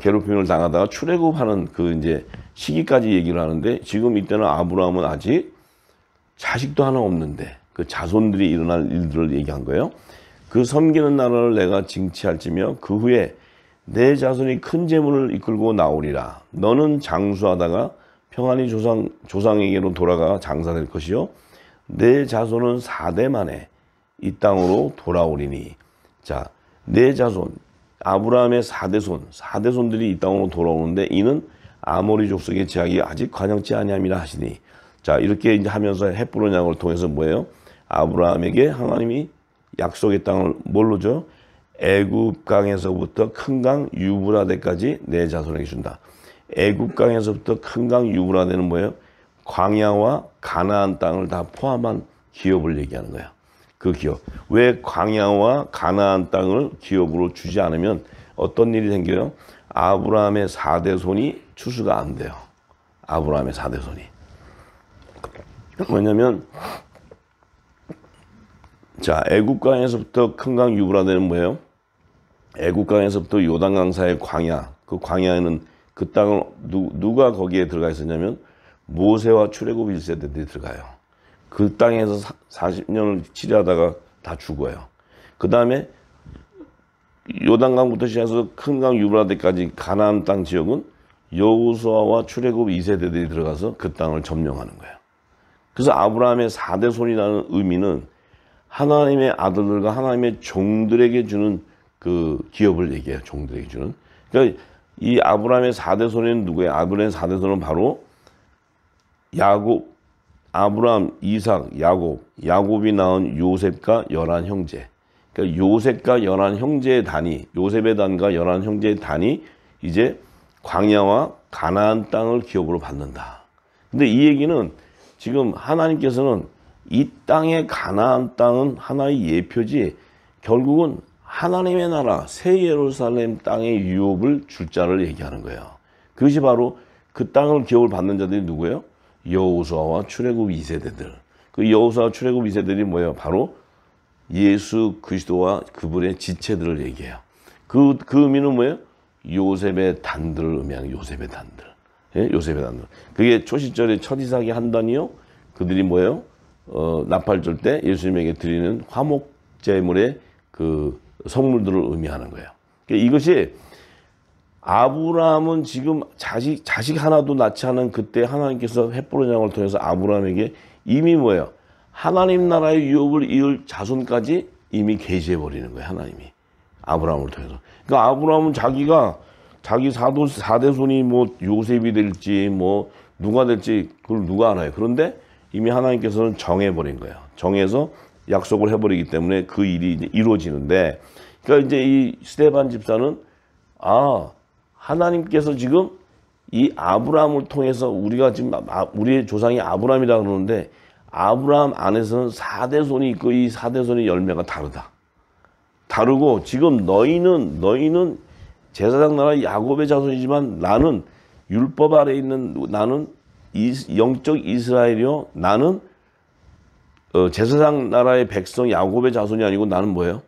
괴롭힘을 당하다가 출애굽하는 그 이제 시기까지 얘기를 하는데 지금 이때는 아브라함은 아직 자식도 하나 없는데 그 자손들이 일어날 일들을 얘기한 거예요. 그 섬기는 나라를 내가 징치할지며 그 후에 내 자손이 큰 재물을 이끌고 나오리라. 너는 장수하다가 평안히 조상에게로 돌아가 장사될 것이요 내 자손은 4대 만에 이 땅으로 돌아오리니. 자, 내 자손 아브라함의 4대손들이 이 땅으로 돌아오는데 이는 아모리 족속의 제약이 아직 관영치 아니함이라 하시니. 자, 이렇게 이제 하면서 헷부른 약을 통해서 뭐예요? 아브라함에게 하나님이 약속의 땅을 뭘로 줘? 애굽 강에서부터 큰 강 유브라데까지 내 자손에게 준다. 애굽 강에서부터 큰 강 유브라데는 뭐예요? 광야와 가나안 땅을 다 포함한 기업을 얘기하는 거야. 그 기업. 왜 광야와 가나안 땅을 기업으로 주지 않으면 어떤 일이 생겨요? 아브라함의 4대 손이 추수가 안 돼요. 아브라함의 4대 손이. 뭐냐면 자, 애국강에서부터 큰 강 유브라데는 뭐예요? 애국강에서부터 요단강 사이의 광야. 그 광야에는 그 땅을 누가 거기에 들어가 있었냐면 모세와 출애굽 1세대들이 들어가요. 그 땅에서 40년을 치료하다가 다 죽어요. 그 다음에 요단강부터 시작해서 큰 강 유브라데까지 가나안 땅 지역은 여호수아와 출애굽 2세대들이 들어가서 그 땅을 점령하는 거예요. 그래서 아브라함의 4대 손이라는 의미는 하나님의 아들들과 하나님의 종들에게 주는 그 기업을 얘기해요. 종들에게 주는. 그러니까 이 아브라함의 4대 손은 누구예요? 아브라함의 4대 손은 바로 야곱, 아브라함, 이삭, 야곱이 낳은 요셉과 11형제. 그러니까 요셉과 11형제의 단이, 요셉의 단과 11형제의 단이 이제 광야와 가나안 땅을 기업으로 받는다. 근데 이 얘기는 지금 하나님께서는 이 땅의 가나안 땅은 하나의 예표지 결국은 하나님의 나라 새 예루살렘 땅의 유업을 줄 자를 얘기하는 거예요. 그것이 바로 그 땅을 기업을 받는 자들이 누구예요? 여호수아와 출애굽 2세대들. 그 여호수아와 출애굽 2세대들이 뭐예요? 바로 예수 그리스도와 그분의 지체들을 얘기해요. 그 의미는 뭐예요? 요셉의 단들을 의미하는 요셉의 단들. 예? 요셉의 단들. 그게 초시절에 첫 이삭이 한 단이요. 그들이 뭐예요? 나팔절 때 예수님에게 드리는 화목 제물의 그 성물들을 의미하는 거예요. 그러니까 이것이 아브라함은 지금 자식 하나도 낳지 않은 그때 하나님께서 헷부른 양을 통해서 아브라함에게 이미 뭐예요? 하나님 나라의 유업을 이을 자손까지 이미 계시해 버리는 거예요. 하나님이 아브라함을 통해서. 그러니까 아브라함은 자기 4대 손이 뭐 요셉이 될지 뭐 누가 될지 그걸 누가 알아요. 그런데 이미 하나님께서는 정해버린 거예요. 정해서 약속을 해버리기 때문에 그 일이 이제 이루어지는데, 그러니까 이제 이 스데반 집사는 하나님께서 지금 이 아브라함을 통해서 우리가 지금 우리의 조상이 아브라함이라 그러는데 아브라함 안에서는 4대 손이 있고 이 4대 손의 열매가 다르고 지금 너희는 제사장 나라 야곱의 자손이지만 나는 율법 아래 있는 나는 영적 이스라엘이요. 나는 제사장 나라의 백성 야곱의 자손이 아니고 나는 뭐예요?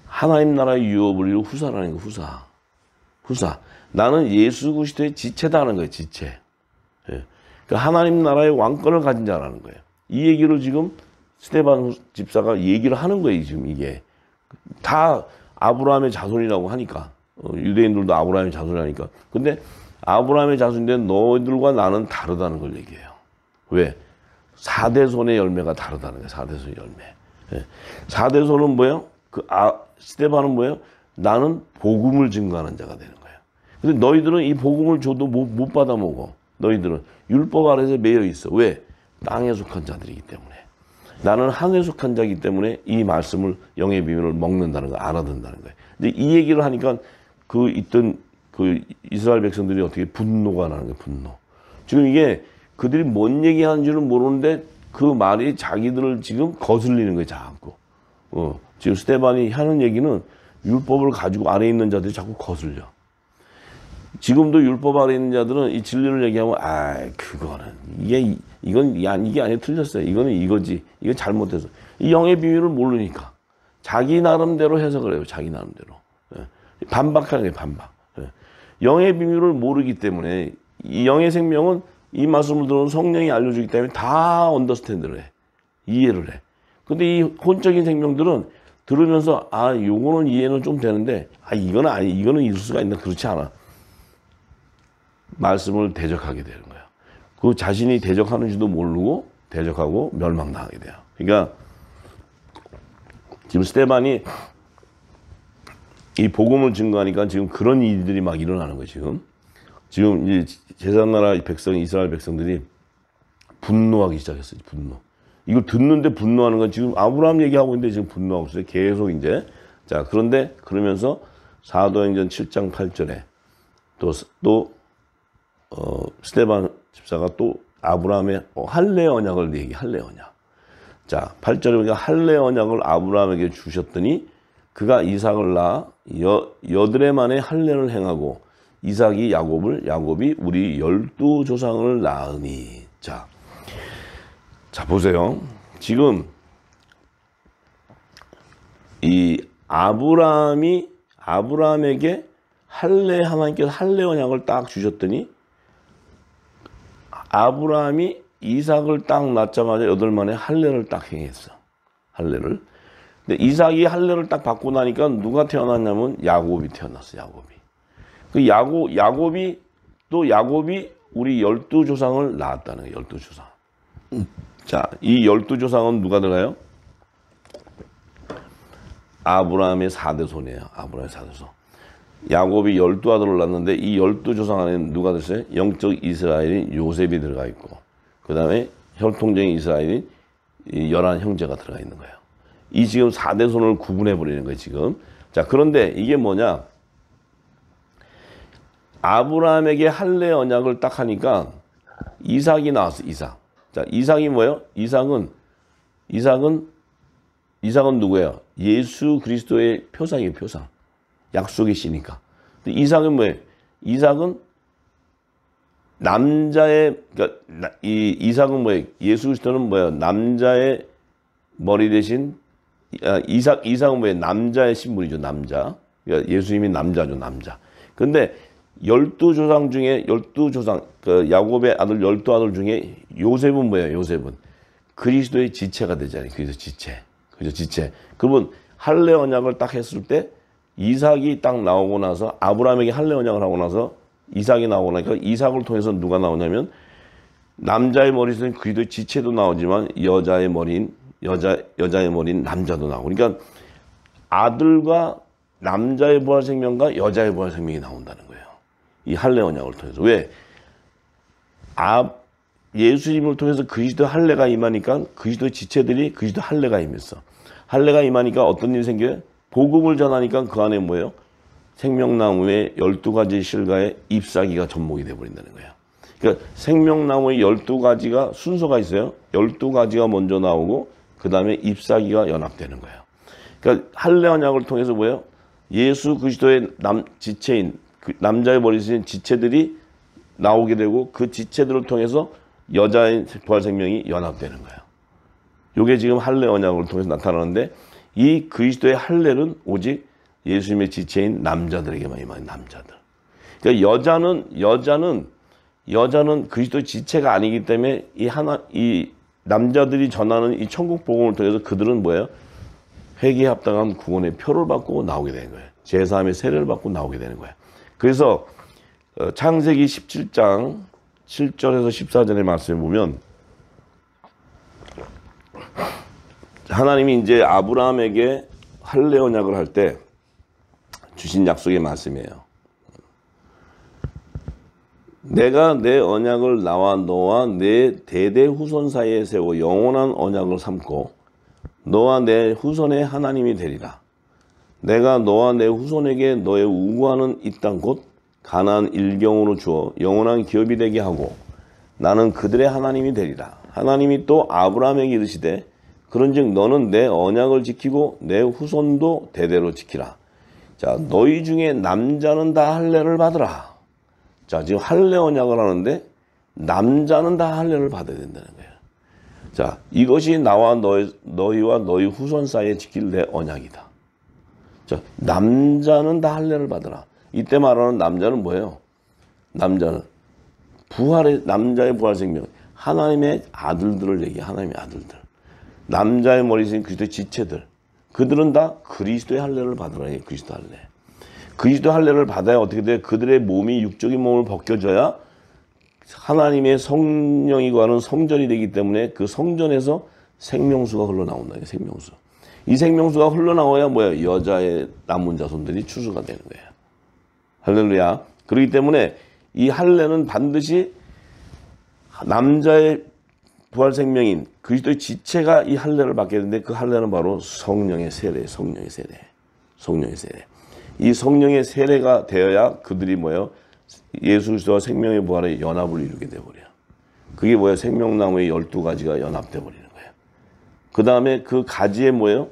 하나님 나라의 유업을 이룰 후사라는 거예요. 후사. 나는 예수 그리스도의 지체다는 거예요. 지체. 예. 그러니까 하나님 나라의 왕권을 가진 자라는 거예요. 이 얘기를 지금 스데반 집사가 얘기를 하는 거예요. 지금 이게 다 아브라함의 자손이라고 하니까 유대인들도 아브라함의 자손이라니까. 근데 아브라함의 자손인데 너희들과 나는 다르다는 걸 얘기해요. 왜? 4대 손의 열매가 다르다는 거예요. 4대 손의 열매. 예. 4대 손은 뭐예요? 스데반은 뭐예요? 나는 복음을 증거하는 자가 되는 거예요. 근데 너희들은 이 복음을 줘도 못 받아 먹어. 너희들은 율법 아래서 매여 있어. 왜? 땅에 속한 자들이기 때문에. 나는 하늘에 속한 자이기 때문에 이 말씀을 영의 비밀을 먹는다는 거, 알아듣는다는 거예요. 근데 이 얘기를 하니까 그 이스라엘 백성들이 어떻게 분노가 나는 거예요. 분노. 지금 이게 그들이 뭔 얘기하는지는 모르는데 그 말이 자기들을 지금 거슬리는 거예요. 자꾸. 지금 스데반이 하는 얘기는 율법을 가지고 아래 있는 자들이 자꾸 거슬려. 지금도 율법 아래 있는 자들은 이 진리를 얘기하면 그거는 이게 아니에 틀렸어요. 이거는 이거지. 이거 잘못해서. 이 영의 비밀을 모르니까 자기 나름대로 해석을 해요. 자기 나름대로. 반박하는 거예요. 반박. 영의 비밀을 모르기 때문에 이 영의 생명은 이 말씀을 들은 성령이 알려주기 때문에 다 언더스탠드를 해. 이해를 해. 근데 이 혼적인 생명들은 들으면서 요거는 이해는 좀 되는데 이거는 있을 수가 있나? 그렇지 않아. 말씀을 대적하게 되는 거예요. 그 자신이 대적하는지도 모르고 대적하고 멸망당하게 돼요. 그러니까 지금 스데반이 이 복음을 증거하니까 지금 그런 일들이 막 일어나는 거예요. 지금 이제 제사장 나라 백성 이스라엘 백성들이 분노하기 시작했어요. 분노. 이걸 듣는데 분노하는 건 지금 아브라함 얘기하고 있는데 지금 분노하고 있어요. 계속 이제. 자, 그런데 그러면서 사도행전 7장 8절에 스데반 집사가 또 아브라함의 할례 언약을 얘기, 할례 언약. 자, 8절에 보니까 할례 언약을 아브라함에게 주셨더니 그가 이삭을 낳아 여드레 만에 할례를 행하고 이삭이 야곱이 우리 12조상을 낳으니. 자, 보세요. 지금 이 아브라함에게 하나님께서 할례 언약을 딱 주셨더니 아브라함이 이삭을 딱 낳자마자 8 만에 할례를 딱 행했어. 할례를. 근데 이삭이 할례를 딱 받고 나니까 누가 태어났냐면 야곱이 태어났어. 야곱이 우리 12조상을 낳았다는 거예요. 12조상. 자, 이 12조상은 누가 들어가요? 아브라함의 4대손이에요. 아브라함의 4대손. 야곱이 12아들을 낳았는데 이 12조상 안에는 누가 들었어요? 영적 이스라엘인 요셉이 들어가 있고 그 다음에 혈통적인 이스라엘인 11형제가 들어가 있는 거예요. 이 지금 4대손을 구분해 버리는 거예요. 지금. 자, 그런데 이게 뭐냐? 아브라함에게 할례 언약을 딱 하니까 이삭이 나왔어. 이삭. 자, 이삭이 뭐예요? 이삭은 누구예요? 예수 그리스도의 표상이에요. 표상. 약속의 씨니까. 근데 이삭은 뭐예요? 이삭은 그러니까 이삭은 뭐예요? 예수 그리스도는 뭐예요? 남자의 머리 대신 이삭은 뭐예요? 남자의 신분이죠. 남자. 그러니까 예수님이 남자죠. 남자. 근데 12조상 중에 12조상 야곱의 아들 12아들 중에 요셉은 뭐예요? 요셉은 그리스도의 지체가 되잖아요. 그래서 지체. 그죠? 지체. 그러면 할례 언약을 딱 했을 때 이삭이 딱 나오고 나서 아브라함에게 할례 언약을 하고 나서 이삭이 나오고 나니까 이삭을 통해서 누가 나오냐면 남자의 머리에서는 그리스도의 지체도 나오지만 여자의 머리인 남자도 나오고. 그러니까 아들과 남자의 부활 생명과 여자의 부활 생명이 나온다는 거예요. 이 할례 언약을 통해서. 왜? 예수님을 통해서 그리스도 할례가 임하니까 그리스도의 지체들이 그리스도 할례가 임했어. 할례가 임하니까 어떤 일이 생겨요? 복음을 전하니까 그 안에 뭐예요? 생명나무의 12가지 실과에 잎사귀가 접목이 되어버린다는 거예요. 그러니까 생명나무의 12가지가 순서가 있어요. 12가지가 먼저 나오고 그 다음에 잎사귀가 연합되는 거예요. 그러니까 할례 언약을 통해서 뭐예요? 예수 그리스도의 지체인 남자의 머리신 지체들이 나오게 되고 그 지체들을 통해서 여자의 부활 생명이 연합되는 거예요. 이게 지금 할례 언약을 통해서 나타나는데 이 그리스도의 할례는 오직 예수님의 지체인 남자들에게만 임하는 남자들. 그러니까 여자는 그리스도의 지체가 아니기 때문에 이 남자들이 전하는 이 천국 복음을 통해서 그들은 뭐예요? 회개에 합당한 구원의 표를 받고 나오게 되는 거예요. 제3의 세례를 받고 나오게 되는 거예요. 그래서 창세기 17장 7절에서 14절의 말씀을 보면 하나님이 이제 아브라함에게 할례 언약을 할 때 주신 약속의 말씀이에요. 내가 내 언약을 나와 너와 내 대대 후손 사이에 세워 영원한 언약을 삼고 너와 내 후손의 하나님이 되리라. 내가 너와 내 후손에게 너의 우구하는 이 땅 곧 가나안 일경으로 주어 영원한 기업이 되게 하고 나는 그들의 하나님이 되리라. 하나님이 또 아브라함에게 이르시되 그런즉 너는 내 언약을 지키고 내 후손도 대대로 지키라. 자, 너희 중에 남자는 다 할례를 받으라. 자, 지금 할례 언약을 하는데 남자는 다 할례를 받아야 된다는 거예요. 자, 이것이 나와 너희와 너희 후손 사이에 지킬 내 언약이다. 자, 남자는 다 할례를 받으라. 이때 말하는 남자는 뭐예요? 남자는 남자의 부활 생명, 하나님의 아들들을 얘기해. 하나님의 아들들. 남자의 머리신 그리스도의 지체들. 그들은 다 그리스도의 할례를 받으라. 그리스도 할례. 그리스도 할례를 받아야 어떻게 돼? 그들의 몸이 육적인 몸을 벗겨져야 하나님의 성령이 거하는 성전이 되기 때문에 그 성전에서 생명수가 흘러나온다. 생명수. 이 생명수가 흘러나와야 뭐야? 여자의 남은 자손들이 추수가 되는 거예요. 할렐루야. 그렇기 때문에 이 할례는 반드시 남자의 부활 생명인 그리스도의 지체가 이 할례를 받게 되는데 그 할례는 바로 성령의 세례, 성령의 세례, 성령의 세례. 이 성령의 세례가 되어야 그들이 뭐예요? 예수 그리스도와 생명의 부활의 연합을 이루게 돼버려요. 그게 뭐예요? 생명나무의 12가지가 연합돼 버리는 거예요. 그 다음에 그 가지에 뭐예요?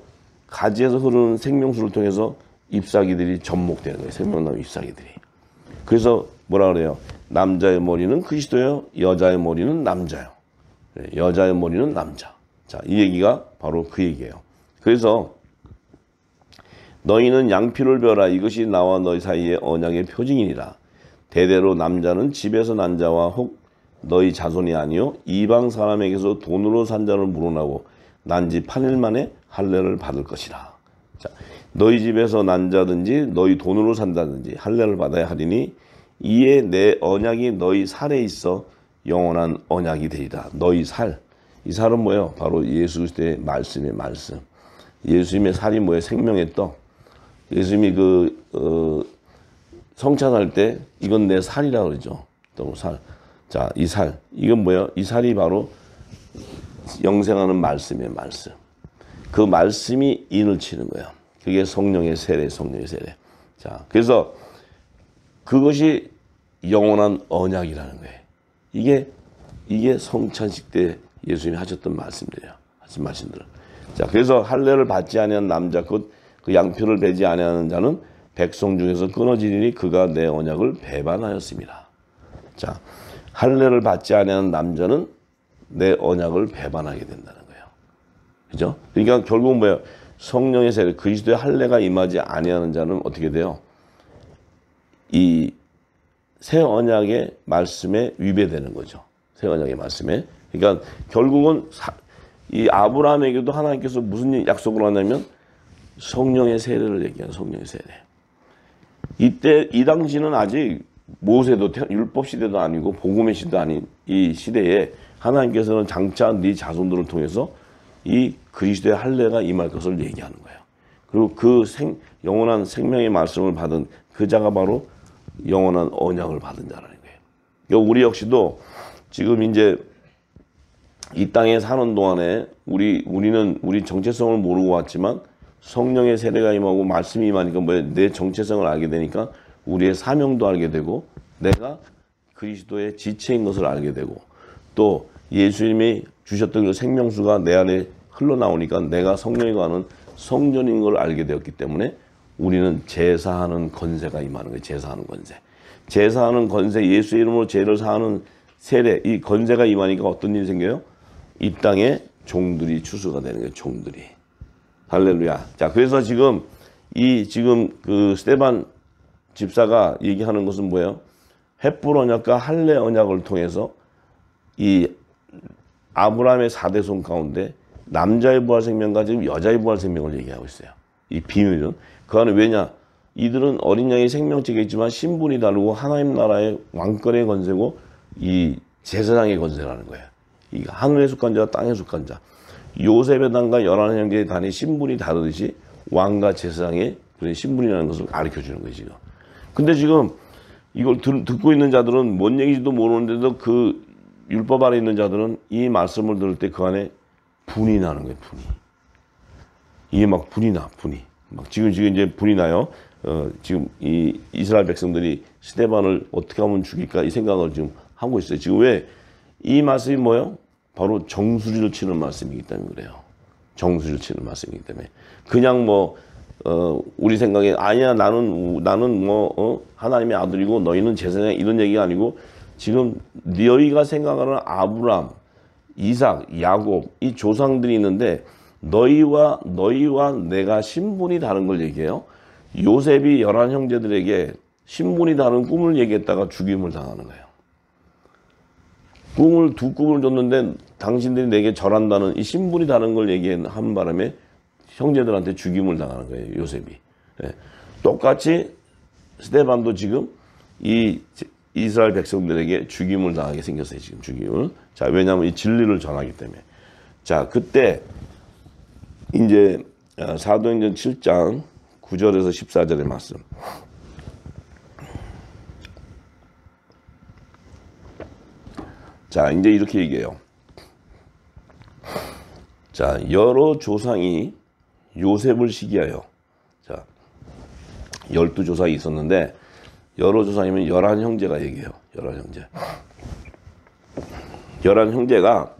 가지에서 흐르는 생명수를 통해서 잎사귀들이 접목되는 거예요. 생명나무 잎사귀들이. 그래서 뭐라 그래요? 남자의 머리는 그리스도예요. 여자의 머리는 남자요. 여자의 머리는 남자. 자, 이 얘기가 바로 그 얘기예요. 그래서 너희는 양피를 베어라. 이것이 나와 너희 사이의 언약의 표징이니라. 대대로 남자는 집에서 난 자와 혹 너희 자손이 아니요 이방 사람에게서 돈으로 산 자를 물어나고 난 지 8일 만에 할례를 받을 것이라. 자, 너희 집에서 난 자든지 너희 돈으로 산다든지 할례를 받아야 하리니 이에 내 언약이 너희 살에 있어 영원한 언약이 되리라. 너희 살. 이 살은 뭐예요? 바로 예수 그리스도의 말씀의 말씀. 예수님의 살이 뭐예요? 생명의 떡. 예수님이 성찬할 때 이건 내 살이라 그러죠. 또 살. 자, 이 살. 이건 뭐예요? 이 살이 바로 영생하는 말씀의 말씀. 그 말씀이 인을 치는 거예요. 그게 성령의 세례, 성령의 세례. 자, 그래서 그것이 영원한 언약이라는 거예요. 이게 성찬식 때 예수님이 하셨던 말씀들이에요. 하신 말씀들. 자, 그래서 할례를 받지 아니한 남자 곧 그 양표를 베지 아니하는 자는 백성 중에서 끊어지리니 그가 내 언약을 배반하였습니다. 자, 할례를 받지 아니하는 남자는 내 언약을 배반하게 된다는 거예요. 그죠? 그러니까 결국은 뭐예요? 성령의 세례, 그리스도의 할례가 임하지 아니하는 자는 어떻게 돼요? 이 새 언약의 말씀에 위배되는 거죠. 새 언약의 말씀에. 그러니까 결국은 이 아브라함에게도 하나님께서 무슨 약속을 하냐면 성령의 세례를 얘기하는 성령의 세례. 이때 이 당시는 아직 모세도 율법 시대도 아니고 복음의 시대도 아닌 이 시대에 하나님께서는 장차 네 자손들을 통해서 이 그리스도의 할례가 임할 것을 얘기하는 거예요. 그리고 그 영원한 생명의 말씀을 받은 그 자가 바로 영원한 언약을 받은 자라는 거예요. 우리 역시도 지금 이제 이 땅에 사는 동안에 우리는 우리 정체성을 모르고 왔지만 성령의 세례가 임하고 말씀이 임하니까 뭐예요? 내 정체성을 알게 되니까 우리의 사명도 알게 되고 내가 그리스도의 지체인 것을 알게 되고 또 예수님이 주셨던 그 생명수가 내 안에 흘러나오니까 내가 성령이 가는 성전인 걸 알게 되었기 때문에 우리는 제사하는 권세가 임하는 거예요. 제사하는 권세. 제사하는 권세, 예수의 이름으로 죄를 사하는 세례, 이 권세가 임하니까 어떤 일이 생겨요? 이 땅에 종들이 추수가 되는 거예요. 종들이. 할렐루야. 자, 그래서 지금 그 스데반 집사가 얘기하는 것은 뭐예요? 헷불 언약과 할례 언약을 통해서 이 아브라함의 4대손 가운데 남자의 부활 생명과 지금 여자의 부활 생명을 얘기하고 있어요. 이 비밀은. 그 안에 왜냐? 이들은 어린 양의 생명체가 있지만 신분이 다르고 하나님 나라의 왕권의 권세고 이 제사장의 권세라는 거예요. 이 하늘에 속한 자와 땅에 속한 자. 요셉의 단과 열한 형제의 단이 신분이 다르듯이 왕과 제사장의 그런 신분이라는 것을 가르쳐 주는 거예요, 지금. 근데 지금 이걸 듣고 있는 자들은 뭔 얘기인지도 모르는데도 그 율법 아래 있는 자들은 이 말씀을 들을 때 그 안에 분이 나는 거예요, 분이. 이게 막 분이 나, 분이. 막 지금 이제 분이 나요. 지금 이 이스라엘 백성들이 스데반을 어떻게 하면 죽일까 이 생각을 지금 하고 있어요. 지금 왜? 이 말씀이 뭐예요? 바로 정수리를 치는 말씀이기 때문에 그래요. 정수리를 치는 말씀이기 때문에. 그냥 우리 생각에 아니야 나는 하나님의 아들이고 너희는 제사장 이런 얘기가 아니고 지금 너희가 생각하는 아브람, 이삭, 야곱 이 조상들이 있는데 너희와 내가 신분이 다른 걸 얘기해요. 요셉이 11 형제들에게 신분이 다른 꿈을 얘기했다가 죽임을 당하는 거예요. 두 꿈을 줬는데 당신들이 내게 절한다는 이 신분이 다른 걸 얘기한 바람에 형제들한테 죽임을 당하는 거예요. 요셉이. 예. 똑같이 스데반도 지금 이 이스라엘 백성들에게 죽임을 당하게 생겼어요. 지금 죽임을. 자, 왜냐하면 이 진리를 전하기 때문에. 자, 그때 이제 사도행전 7장 9절에서 14절의 말씀. 자, 이제 이렇게 얘기해요. 자, 여러 조상이 요셉을 시기하여, 자, 12조상이 있었는데 여러 조상이면 11형제가 얘기해요. 11형제. 11형제가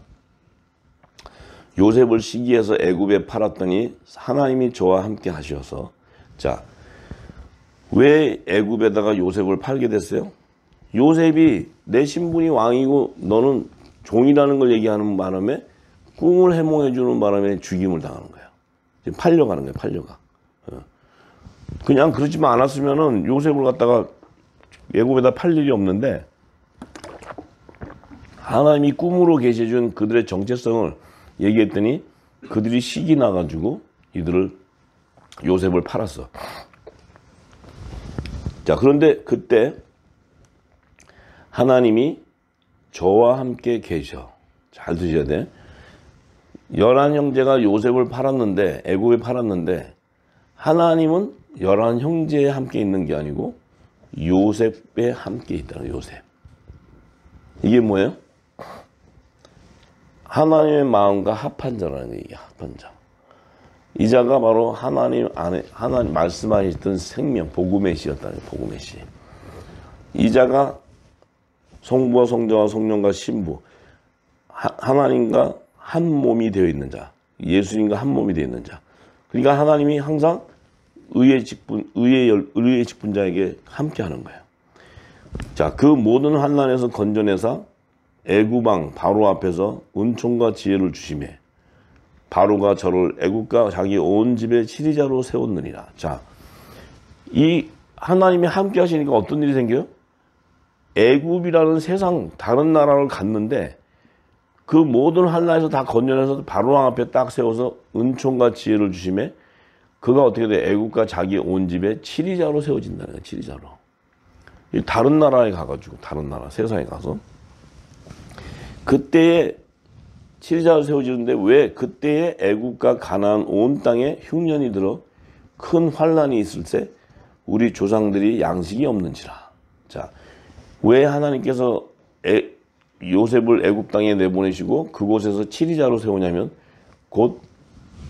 요셉을 시기해서 애굽에 팔았더니 하나님이 저와 함께 하셔서, 자, 왜 애굽에다가 요셉을 팔게 됐어요? 요셉이 내 신분이 왕이고 너는 종이라는 걸 얘기하는 바람에 꿈을 해몽해 주는 바람에 죽임을 당하는 거예요. 팔려가는 거예요. 팔려가. 그냥 그러지만 않았으면은 요셉을 갖다가 애굽에다 팔 일이 없는데, 하나님이 꿈으로 계시해준 그들의 정체성을 얘기했더니 그들이 식이 나가지고 이들을 요셉을 팔았어. 자, 그런데 그때 하나님이 저와 함께 계셔. 잘 드셔야 돼. 11형제가 요셉을 팔았는데, 애굽에 팔았는데, 하나님은 11형제에 함께 있는 게 아니고 요셉에 함께 있다는 거예요. 요셉. 이게 뭐예요? 하나님의 마음과 합한 자라는 얘기야. 합한 자. 이 자가 바로 하나님 안에, 하나님 말씀하셨던 생명, 복음의 씨였다는 거예요. 복음의 씨. 이 자가 성부와 성자와 성령과 신부, 하나님과 한 몸이 되어 있는 자, 예수님과 한 몸이 되어 있는 자. 그러니까 하나님이 항상 의의 직분자에게 함께 하는 거예요. 자, 그 모든 환난에서 건져내사 애굽왕 바로 앞에서 은총과 지혜를 주시매 바로가 저를 애굽과 자기 온 집의 치리자로 세웠느니라. 자, 이 하나님이 함께 하시니까 어떤 일이 생겨요? 애굽이라는 세상 다른 나라를 갔는데 그 모든 환난에서 다 건져내서 바로왕 앞에 딱 세워서 은총과 지혜를 주시매 그가 어떻게 돼? 애굽과 자기 온 집의 치리자로 세워진다는 거예요. 치리자로. 다른 나라에 가가지고, 다른 나라 세상에 가서 그때에 치리자로 세워지는데, 왜 그때에 애굽과 가나안 온 땅에 흉년이 들어 큰 환란이 있을 때 우리 조상들이 양식이 없는지라. 자, 왜 하나님께서 요셉을 애굽 땅에 내보내시고 그곳에서 치리자로 세우냐면 곧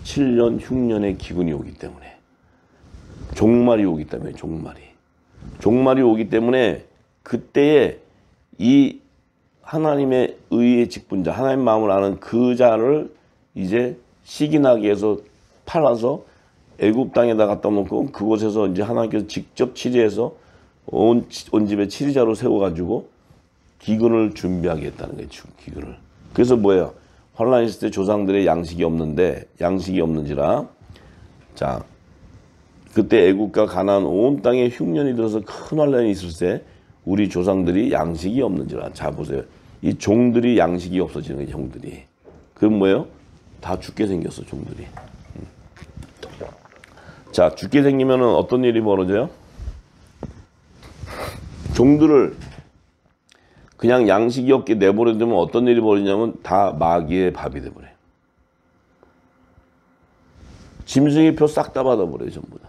7년 흉년의 기근이 오기 때문에, 종말이 오기 때문에, 종말이 오기 때문에 그때에 이 하나님의 의의 직분자, 하나님 마음을 아는 그 자를 이제 시기나게 해서 팔아서 애굽 땅에다 갖다 놓고 그곳에서 이제 하나님께서 직접 치리해서 온 집에 치리자로 세워가지고 기근을 준비하게 했다는 거예요. 기근을. 그래서 뭐예요? 환란이 있을 때 조상들의 양식이 없는데, 양식이 없는지라. 자, 그때 애굽과 가나안 온 땅에 흉년이 들어서 큰 환란이 있을 때 우리 조상들이 양식이 없는지라. 자, 보세요. 이 종들이 양식이 없어지는 거예요. 종들이. 그럼 뭐예요? 다 죽게 생겼어. 종들이. 자, 죽게 생기면 어떤 일이 벌어져요? 종들을 그냥 양식이 없게 내버려두면 어떤 일이 벌어지냐면 다 마귀의 밥이 돼버려요. 짐승의 표 싹 다 받아버려요. 전부 다.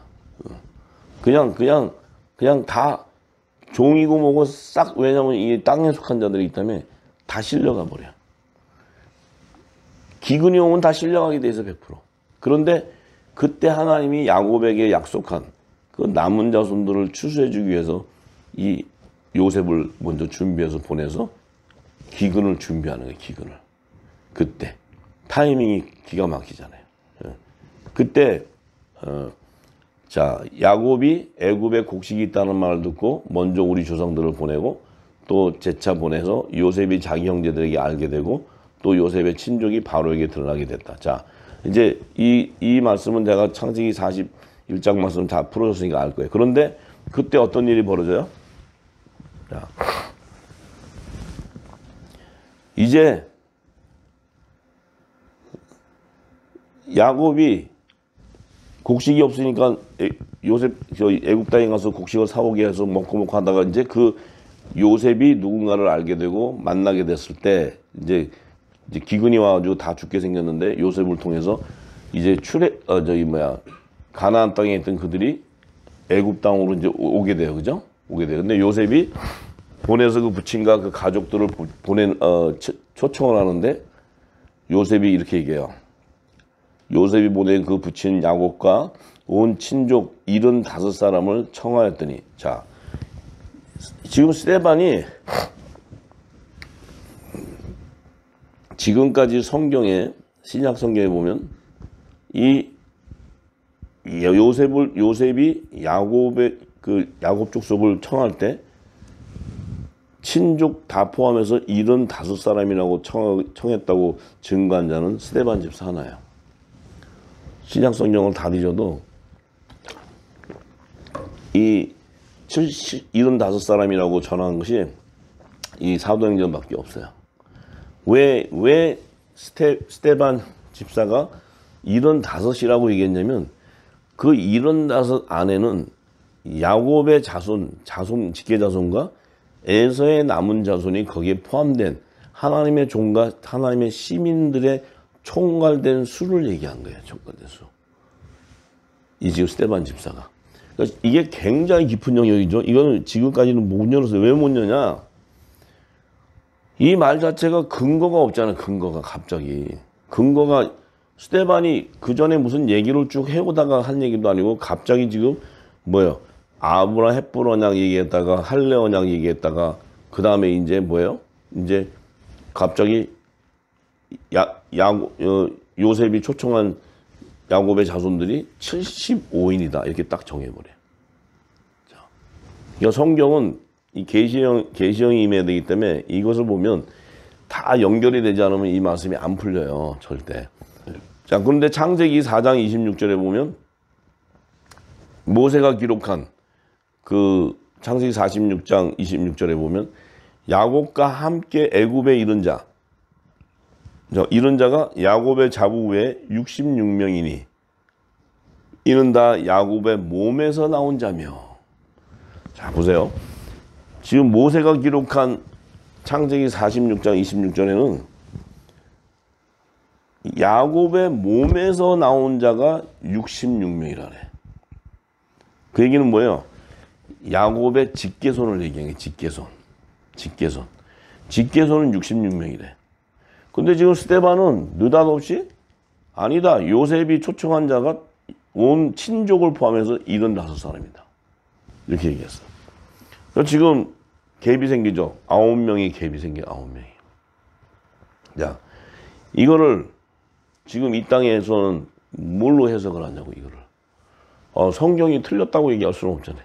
그냥 다 종이고 뭐고 싹, 왜냐면 이 땅에 속한 자들이 있기 때문에 다 실려가 버려요. 기근이 오면 다 실려가게 돼 있어. 100%. 그런데 그때 하나님이 야곱에게 약속한 그 남은 자손들을 추수해주기 위해서 이 요셉을 먼저 준비해서 보내서 기근을 준비하는 거예요. 기근을. 그때 타이밍이 기가 막히잖아요. 그때 자, 야곱이 애굽에 곡식이 있다는 말을 듣고 먼저 우리 조상들을 보내고 또 재차 보내서 요셉이 자기 형제들에게 알게 되고 또 요셉의 친족이 바로에게 드러나게 됐다. 자, 이제 이 말씀은 제가 창세기 41장 말씀 다 풀어줬으니까 알 거예요. 그런데 그때 어떤 일이 벌어져요? 자, 이제 야곱이 곡식이 없으니까 요셉 애굽 땅에 가서 곡식을 사오게 해서 먹고 하다가 이제 그 요셉이 누군가를 알게 되고 만나게 됐을 때 이제 기근이 와가지고 다 죽게 생겼는데 요셉을 통해서 이제 가나안 땅에 있던 그들이 애굽 땅으로 이제 오게 돼요. 그죠? 오게 돼요. 근데 요셉이 보내서 그 부친과 그 가족들을 초청을 하는데 요셉이 이렇게 얘기해요. 요셉이 보낸 그 부친 야곱과 온 친족 75사람을 청하였더니, 자, 지금 스데반이 지금까지 성경에, 신약 성경에 보면 이 요셉이 야곱의 그 야곱 족속을 청할 때 친족 다 포함해서 75사람이라고 청했다고 증거한 자는 스데반 집사 하나예요. 신약 성경을 다 뒤져도 이 75사람이라고 전한 것이 이 사도행전밖에 없어요. 왜 스데반 집사가 75이라고 얘기했냐면 그 75 안에는 야곱의 자손, 직계자손과 에서의 남은 자손이 거기에 포함된 하나님의 종과 하나님의 시민들의 총괄된 수를 얘기한 거예요. 총괄된 수. 이 지금 스데반 집사가. 그러니까 이게 굉장히 깊은 영역이죠. 이거는 지금까지는 못 열었어요. 왜 못 여냐? 이 말 자체가 근거가 없잖아요. 근거가 갑자기. 근거가 스데반이 그 전에 무슨 얘기를 쭉 해오다가 한 얘기도 아니고 갑자기 지금 뭐예요? 아브라 헷불 언약 얘기했다가 할례 언약 얘기했다가 그 다음에 이제 뭐예요? 이제 갑자기 요셉이 초청한 야곱의 자손들이 75인이다 이렇게 딱 정해버려요. 자, 그러니까 성경은 이 계시형이 임해야 되기 때문에 이것을 보면 다 연결이 되지 않으면 이 말씀이 안 풀려요. 절대. 자, 그런데 창세기 4장 26절에 보면 모세가 기록한 그 창세기 46장 26절에 보면 야곱과 함께 애굽에 이른 자, 이른 자가 야곱의 자부 외에 66명이니 이는 다 야곱의 몸에서 나온 자며. 자, 보세요. 지금 모세가 기록한 창세기 46장 26절에는 야곱의 몸에서 나온 자가 66명이라네. 그 얘기는 뭐예요? 야곱의 직계손을 얘기하는 게 직계손은 66명이래. 근데 지금 스데반은 느닷없이 아니다. 요셉이 초청한 자가 온 친족을 포함해서 75사람이다. 이렇게 얘기했어. 그래서 지금 갭이 생기죠. 9명이 갭이 생겨. 9명이. 자, 이거를 지금 이 땅에서는 뭘로 해석을 하냐고 이거를. 성경이 틀렸다고 얘기할 수는 없잖아요.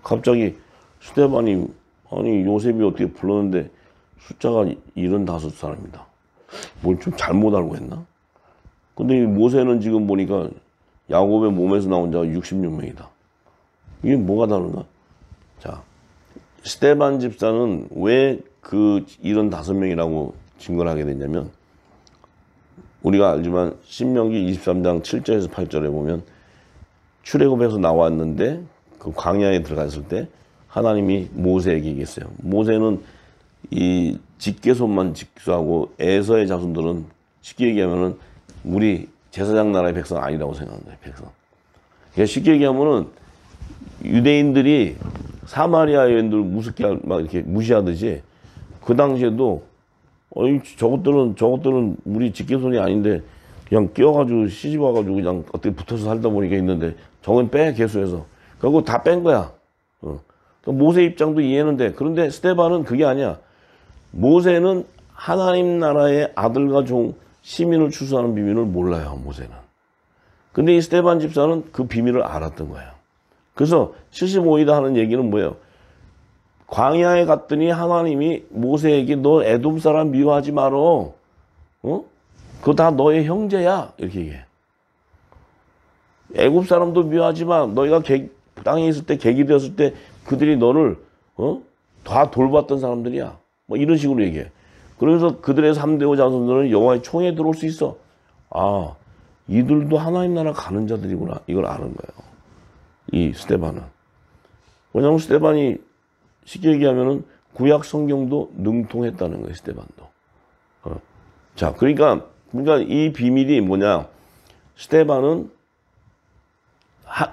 갑자기 스데반이 아니 요셉이 어떻게 불렀는데 숫자가 75사람이다. 뭘 좀 잘못 알고 했나? 근데 모세는 지금 보니까 야곱의 몸에서 나온 자가 66명이다. 이게 뭐가 다른가? 자, 스데반 집사는 왜 그 75명이라고 증거를 하게 됐냐면 우리가 알지만 신명기 23장 7절에서 8절에 보면 출애굽에서 나왔는데 그 광야에 들어갔을 때 하나님이 모세에게 얘기했어요. 모세는 이 직계손만 직수하고 에서의 자손들은 쉽게 얘기하면은 우리 제사장 나라의 백성 아니라고 생각하는 거예요. 백성. 그러니까 쉽게 얘기하면은 유대인들이 사마리아 여인들 무섭게 막 이렇게 무시하듯이 그 당시에도 저것들은 우리 직계손이 아닌데 그냥 끼어가지고 시집 와가지고 그냥 어떻게 붙어서 살다 보니까 있는데 저건 빼 계수해서 그리고 다 뺀 거야. 모세 입장도 이해는 돼. 그런데 스데반은 그게 아니야. 모세는 하나님 나라의 아들과 종 시민을 추수하는 비밀을 몰라요. 모세는. 근데 이 스데반 집사는 그 비밀을 알았던 거예요. 그래서 75이다 하는 얘기는 뭐예요? 광야에 갔더니 하나님이 모세에게 너 에돔 사람 미워하지 말어. 그거 다 너의 형제야. 이렇게 얘기해. 애굽 사람도 미워하지 마. 너희가 땅에 있을 때 객이 되었을 때 그들이 너를 다 돌봤던 사람들이야. 뭐 이런 식으로 얘기해. 그러면서 그들의 3대5 자손들은 여호와의 총에 들어올 수 있어. 아, 이들도 하나님 나라 가는 자들이구나. 이걸 아는 거예요. 이 스데반은. 왜냐하면 스데반이 쉽게 얘기하면은 구약 성경도 능통했다는 거예요. 스데반도. 자, 그러니까 이 비밀이 뭐냐? 스데반은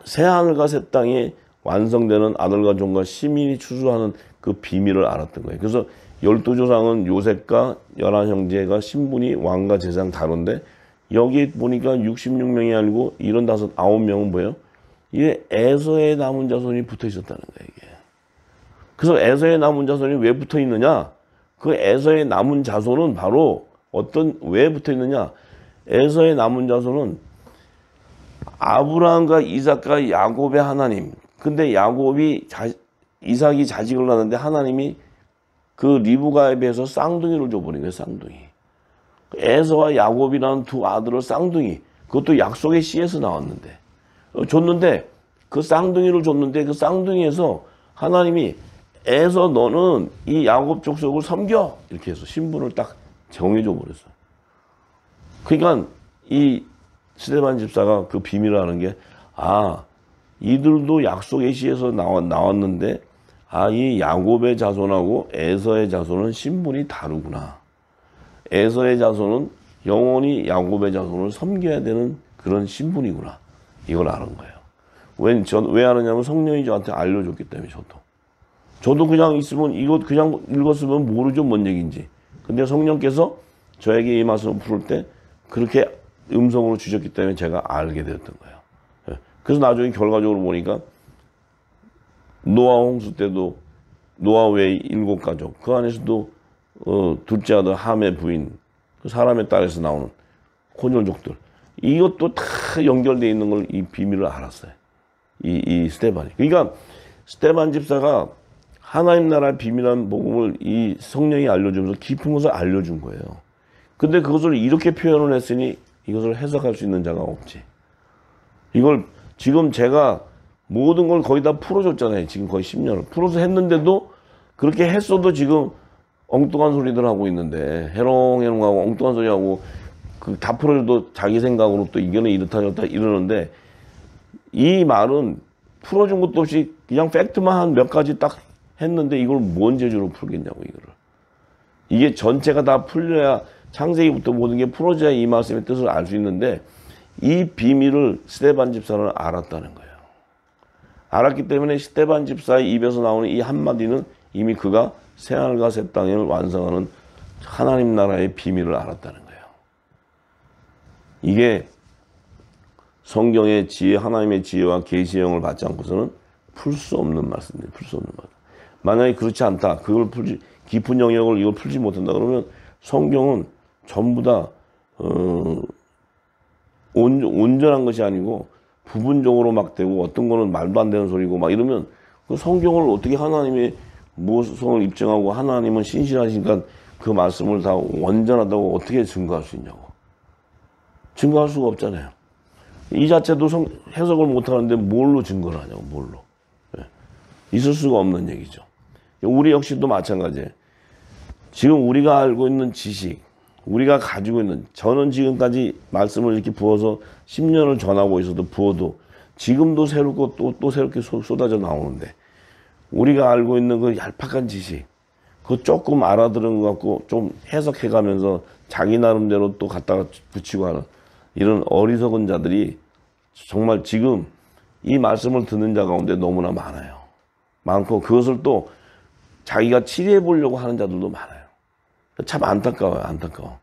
새하늘과 새 땅이 완성되는 아들과 종과 시민이 추수하는 그 비밀을 알았던 거예요. 그래서 12조상은 요셉과 11형제가 신분이 왕과 제사장 다른데 여기 보니까 66명이 아니고 9명은 뭐예요? 이게 에서의 남은 자손이 붙어 있었다는 거예요, 이게. 그래서 에서의 남은 자손이 왜 붙어 있느냐? 그 에서의 남은 자손은 바로 왜 붙어 있느냐? 에서의 남은 자손은 아브라함과 이삭과 야곱의 하나님. 근데 이삭이 자식을 낳았는데 하나님이 그 리브가에 비해서 쌍둥이를 줘버린 거예요, 쌍둥이. 에서와 야곱이라는 두 아들을 쌍둥이. 그것도 약속의 씨에서 나왔는데. 줬는데, 그 쌍둥이를 줬는데, 그 쌍둥이에서 하나님이 에서 너는 이 야곱 족속을 섬겨! 이렇게 해서 신분을 딱 정해줘 버렸어. 그러니까 이 스데반 집사가 그 비밀을 아는 게, 이들도 약속의 씨에서 나왔는데, 이 야곱의 자손하고 에서의 자손은 신분이 다르구나. 에서의 자손은 영원히 야곱의 자손을 섬겨야 되는 그런 신분이구나. 이걸 아는 거예요. 왜 아느냐면 성령이 저한테 알려줬기 때문에 저도 그냥 있으면 이거 그냥 읽었으면 모르죠, 뭔 얘기인지. 근데 성령께서 저에게 이 말씀을 풀을 때 그렇게 음성으로 주셨기 때문에 제가 알게 되었던 거예요. 그래서 나중에 결과적으로 보니까 노아 홍수 때도 노아 외의 7가족, 그 안에서도 둘째 아들 함의 부인, 그 사람의 딸에서 나오는 혼혈족들, 이것도 다 연결되어 있는 걸 이 비밀을 알았어요. 이 스데반이. 그러니까 스데반 집사가 하나님 나라의 비밀한 복음을 이 성령이 알려주면서 깊은 것을 알려준 거예요. 근데 그것을 이렇게 표현을 했으니 이것을 해석할 수 있는 자가 없지. 이걸 지금 제가 모든 걸 거의 다 풀어줬잖아요. 지금 거의 10년을. 풀어서 했는데도 그렇게 했어도 지금 엉뚱한 소리들 하고 있는데, 해롱해롱하고 엉뚱한 소리 하고, 다 풀어줘도 자기 생각으로 또 이거는 이렇다 저렇다 이러는데, 이 말은 풀어준 것도 없이 그냥 팩트만 한 몇 가지 딱 했는데 이걸 뭔 재주로 풀겠냐고, 이거를. 이게 전체가 다 풀려야 창세기부터 모든 게 풀어져야 이 말씀의 뜻을 알 수 있는데, 이 비밀을 스데반 집사는 알았다는 거예요. 알았기 때문에 스데반 집사의 입에서 나오는 이 한마디는 이미 그가 새하늘과 새 땅을 완성하는 하나님 나라의 비밀을 알았다는 거예요. 이게 성경의 지혜, 하나님의 지혜와 계시의 영을 받지 않고서는 풀 수 없는 말씀이에요. 풀 수 없는 말씀. 만약에 그렇지 않다, 깊은 영역을 이걸 풀지 못한다 그러면 성경은 전부 다 온전한 것이 아니고 부분적으로 막 되고 어떤 거는 말도 안 되는 소리고 막 이러면 그 성경을 어떻게 하나님의 모성을 입증하고 하나님은 신실하시니까 그 말씀을 다 완전하다고 어떻게 증거할 수 있냐고. 증거할 수가 없잖아요. 이 자체도 해석을 못하는데 뭘로 증거를 하냐고, 뭘로. 있을 수가 없는 얘기죠. 우리 역시도 마찬가지예요. 지금 우리가 알고 있는 지식, 우리가 가지고 있는, 저는 지금까지 말씀을 이렇게 부어서 10년을 전하고 있어도 부어도 지금도 새롭고 또 새롭게 쏟아져 나오는데, 우리가 알고 있는 그 얄팍한 지식, 그거 조금 알아들은 것 같고 좀 해석해 가면서 자기 나름대로 또 갖다가 붙이고 하는 이런 어리석은 자들이 정말 지금 이 말씀을 듣는 자 가운데 너무나 많아요. 많고 그것을 또 자기가 치료해 보려고 하는 자들도 많아요. 참 안타까워요. 안타까워.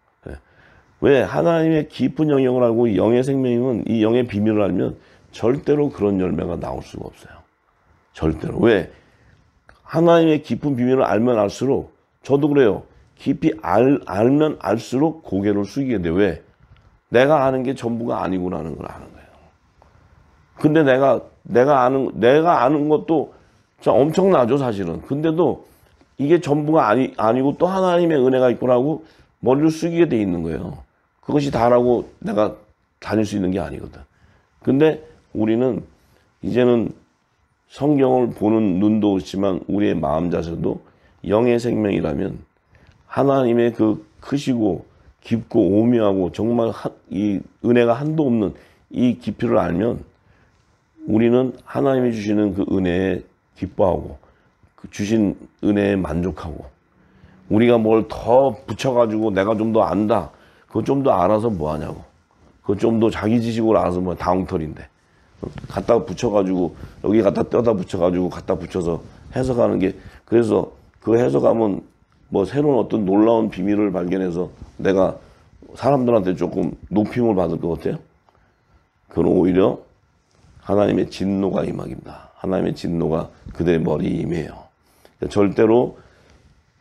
왜? 하나님의 깊은 영역을 알고 영의 생명은 이 영의 비밀을 알면 절대로 그런 열매가 나올 수가 없어요. 절대로. 왜? 하나님의 깊은 비밀을 알면 알수록, 저도 그래요. 깊이 알면 알수록 고개를 숙이게 돼. 왜? 내가 아는 게 전부가 아니구나는 걸 아는 거예요. 근데 내가 아는 것도 엄청나죠, 사실은. 근데도 이게 전부가 아니고 또 하나님의 은혜가 있구나 하고 머리를 숙이게 돼 있는 거예요. 그것이 다라고 내가 다닐 수 있는 게 아니거든. 근데 우리는 이제는 성경을 보는 눈도 있지만 우리의 마음 자세도 영의 생명이라면 하나님의 그 크시고 깊고 오묘하고 정말 이 은혜가 한도 없는 이 깊이를 알면 우리는 하나님이 주시는 그 은혜에 기뻐하고 그 주신 은혜에 만족하고, 우리가 뭘 더 붙여가지고 내가 좀 더 안다, 그거 좀 더 알아서 뭐 하냐고, 그거 좀 더 자기 지식으로 알아서 뭐 다웅털인데 갖다 붙여가지고 여기 갖다 떼다 붙여가지고 갖다 붙여서 해석하는 게, 그래서 그 해석하면 뭐 새로운 어떤 놀라운 비밀을 발견해서 내가 사람들한테 조금 높임을 받을 것 같아요. 그건 오히려 하나님의 진노가 임하입니다. 하나님의 진노가 그들의 머리에 임해요. 절대로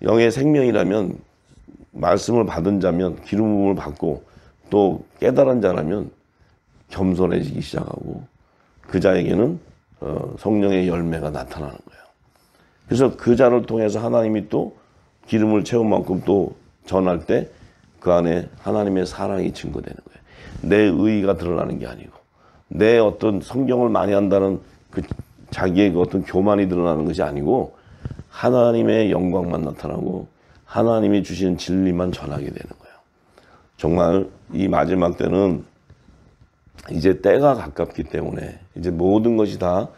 영의 생명이라면, 말씀을 받은 자면, 기름 부음을 받고 또 깨달은 자라면 겸손해지기 시작하고 그 자에게는 성령의 열매가 나타나는 거예요. 그래서 그 자를 통해서 하나님이 또 기름을 채운 만큼 또 전할 때 그 안에 하나님의 사랑이 증거되는 거예요. 내 의의가 드러나는 게 아니고 내 어떤 성경을 많이 한다는 그 자기의 그 어떤 교만이 드러나는 것이 아니고 하나님의 영광만 나타나고 하나님이 주시는 진리만 전하게 되는 거예요. 정말 이 마지막 때는 이제 때가 가깝기 때문에 이제 모든 것이 다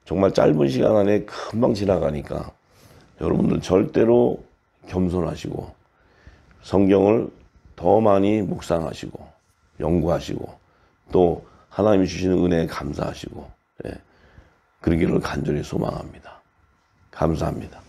정말 짧은 시간 안에 금방 지나가니까 여러분들 절대로 겸손하시고 성경을 더 많이 묵상하시고 연구하시고 또 하나님이 주시는 은혜에 감사하시고 그러기를 간절히 소망합니다. 감사합니다.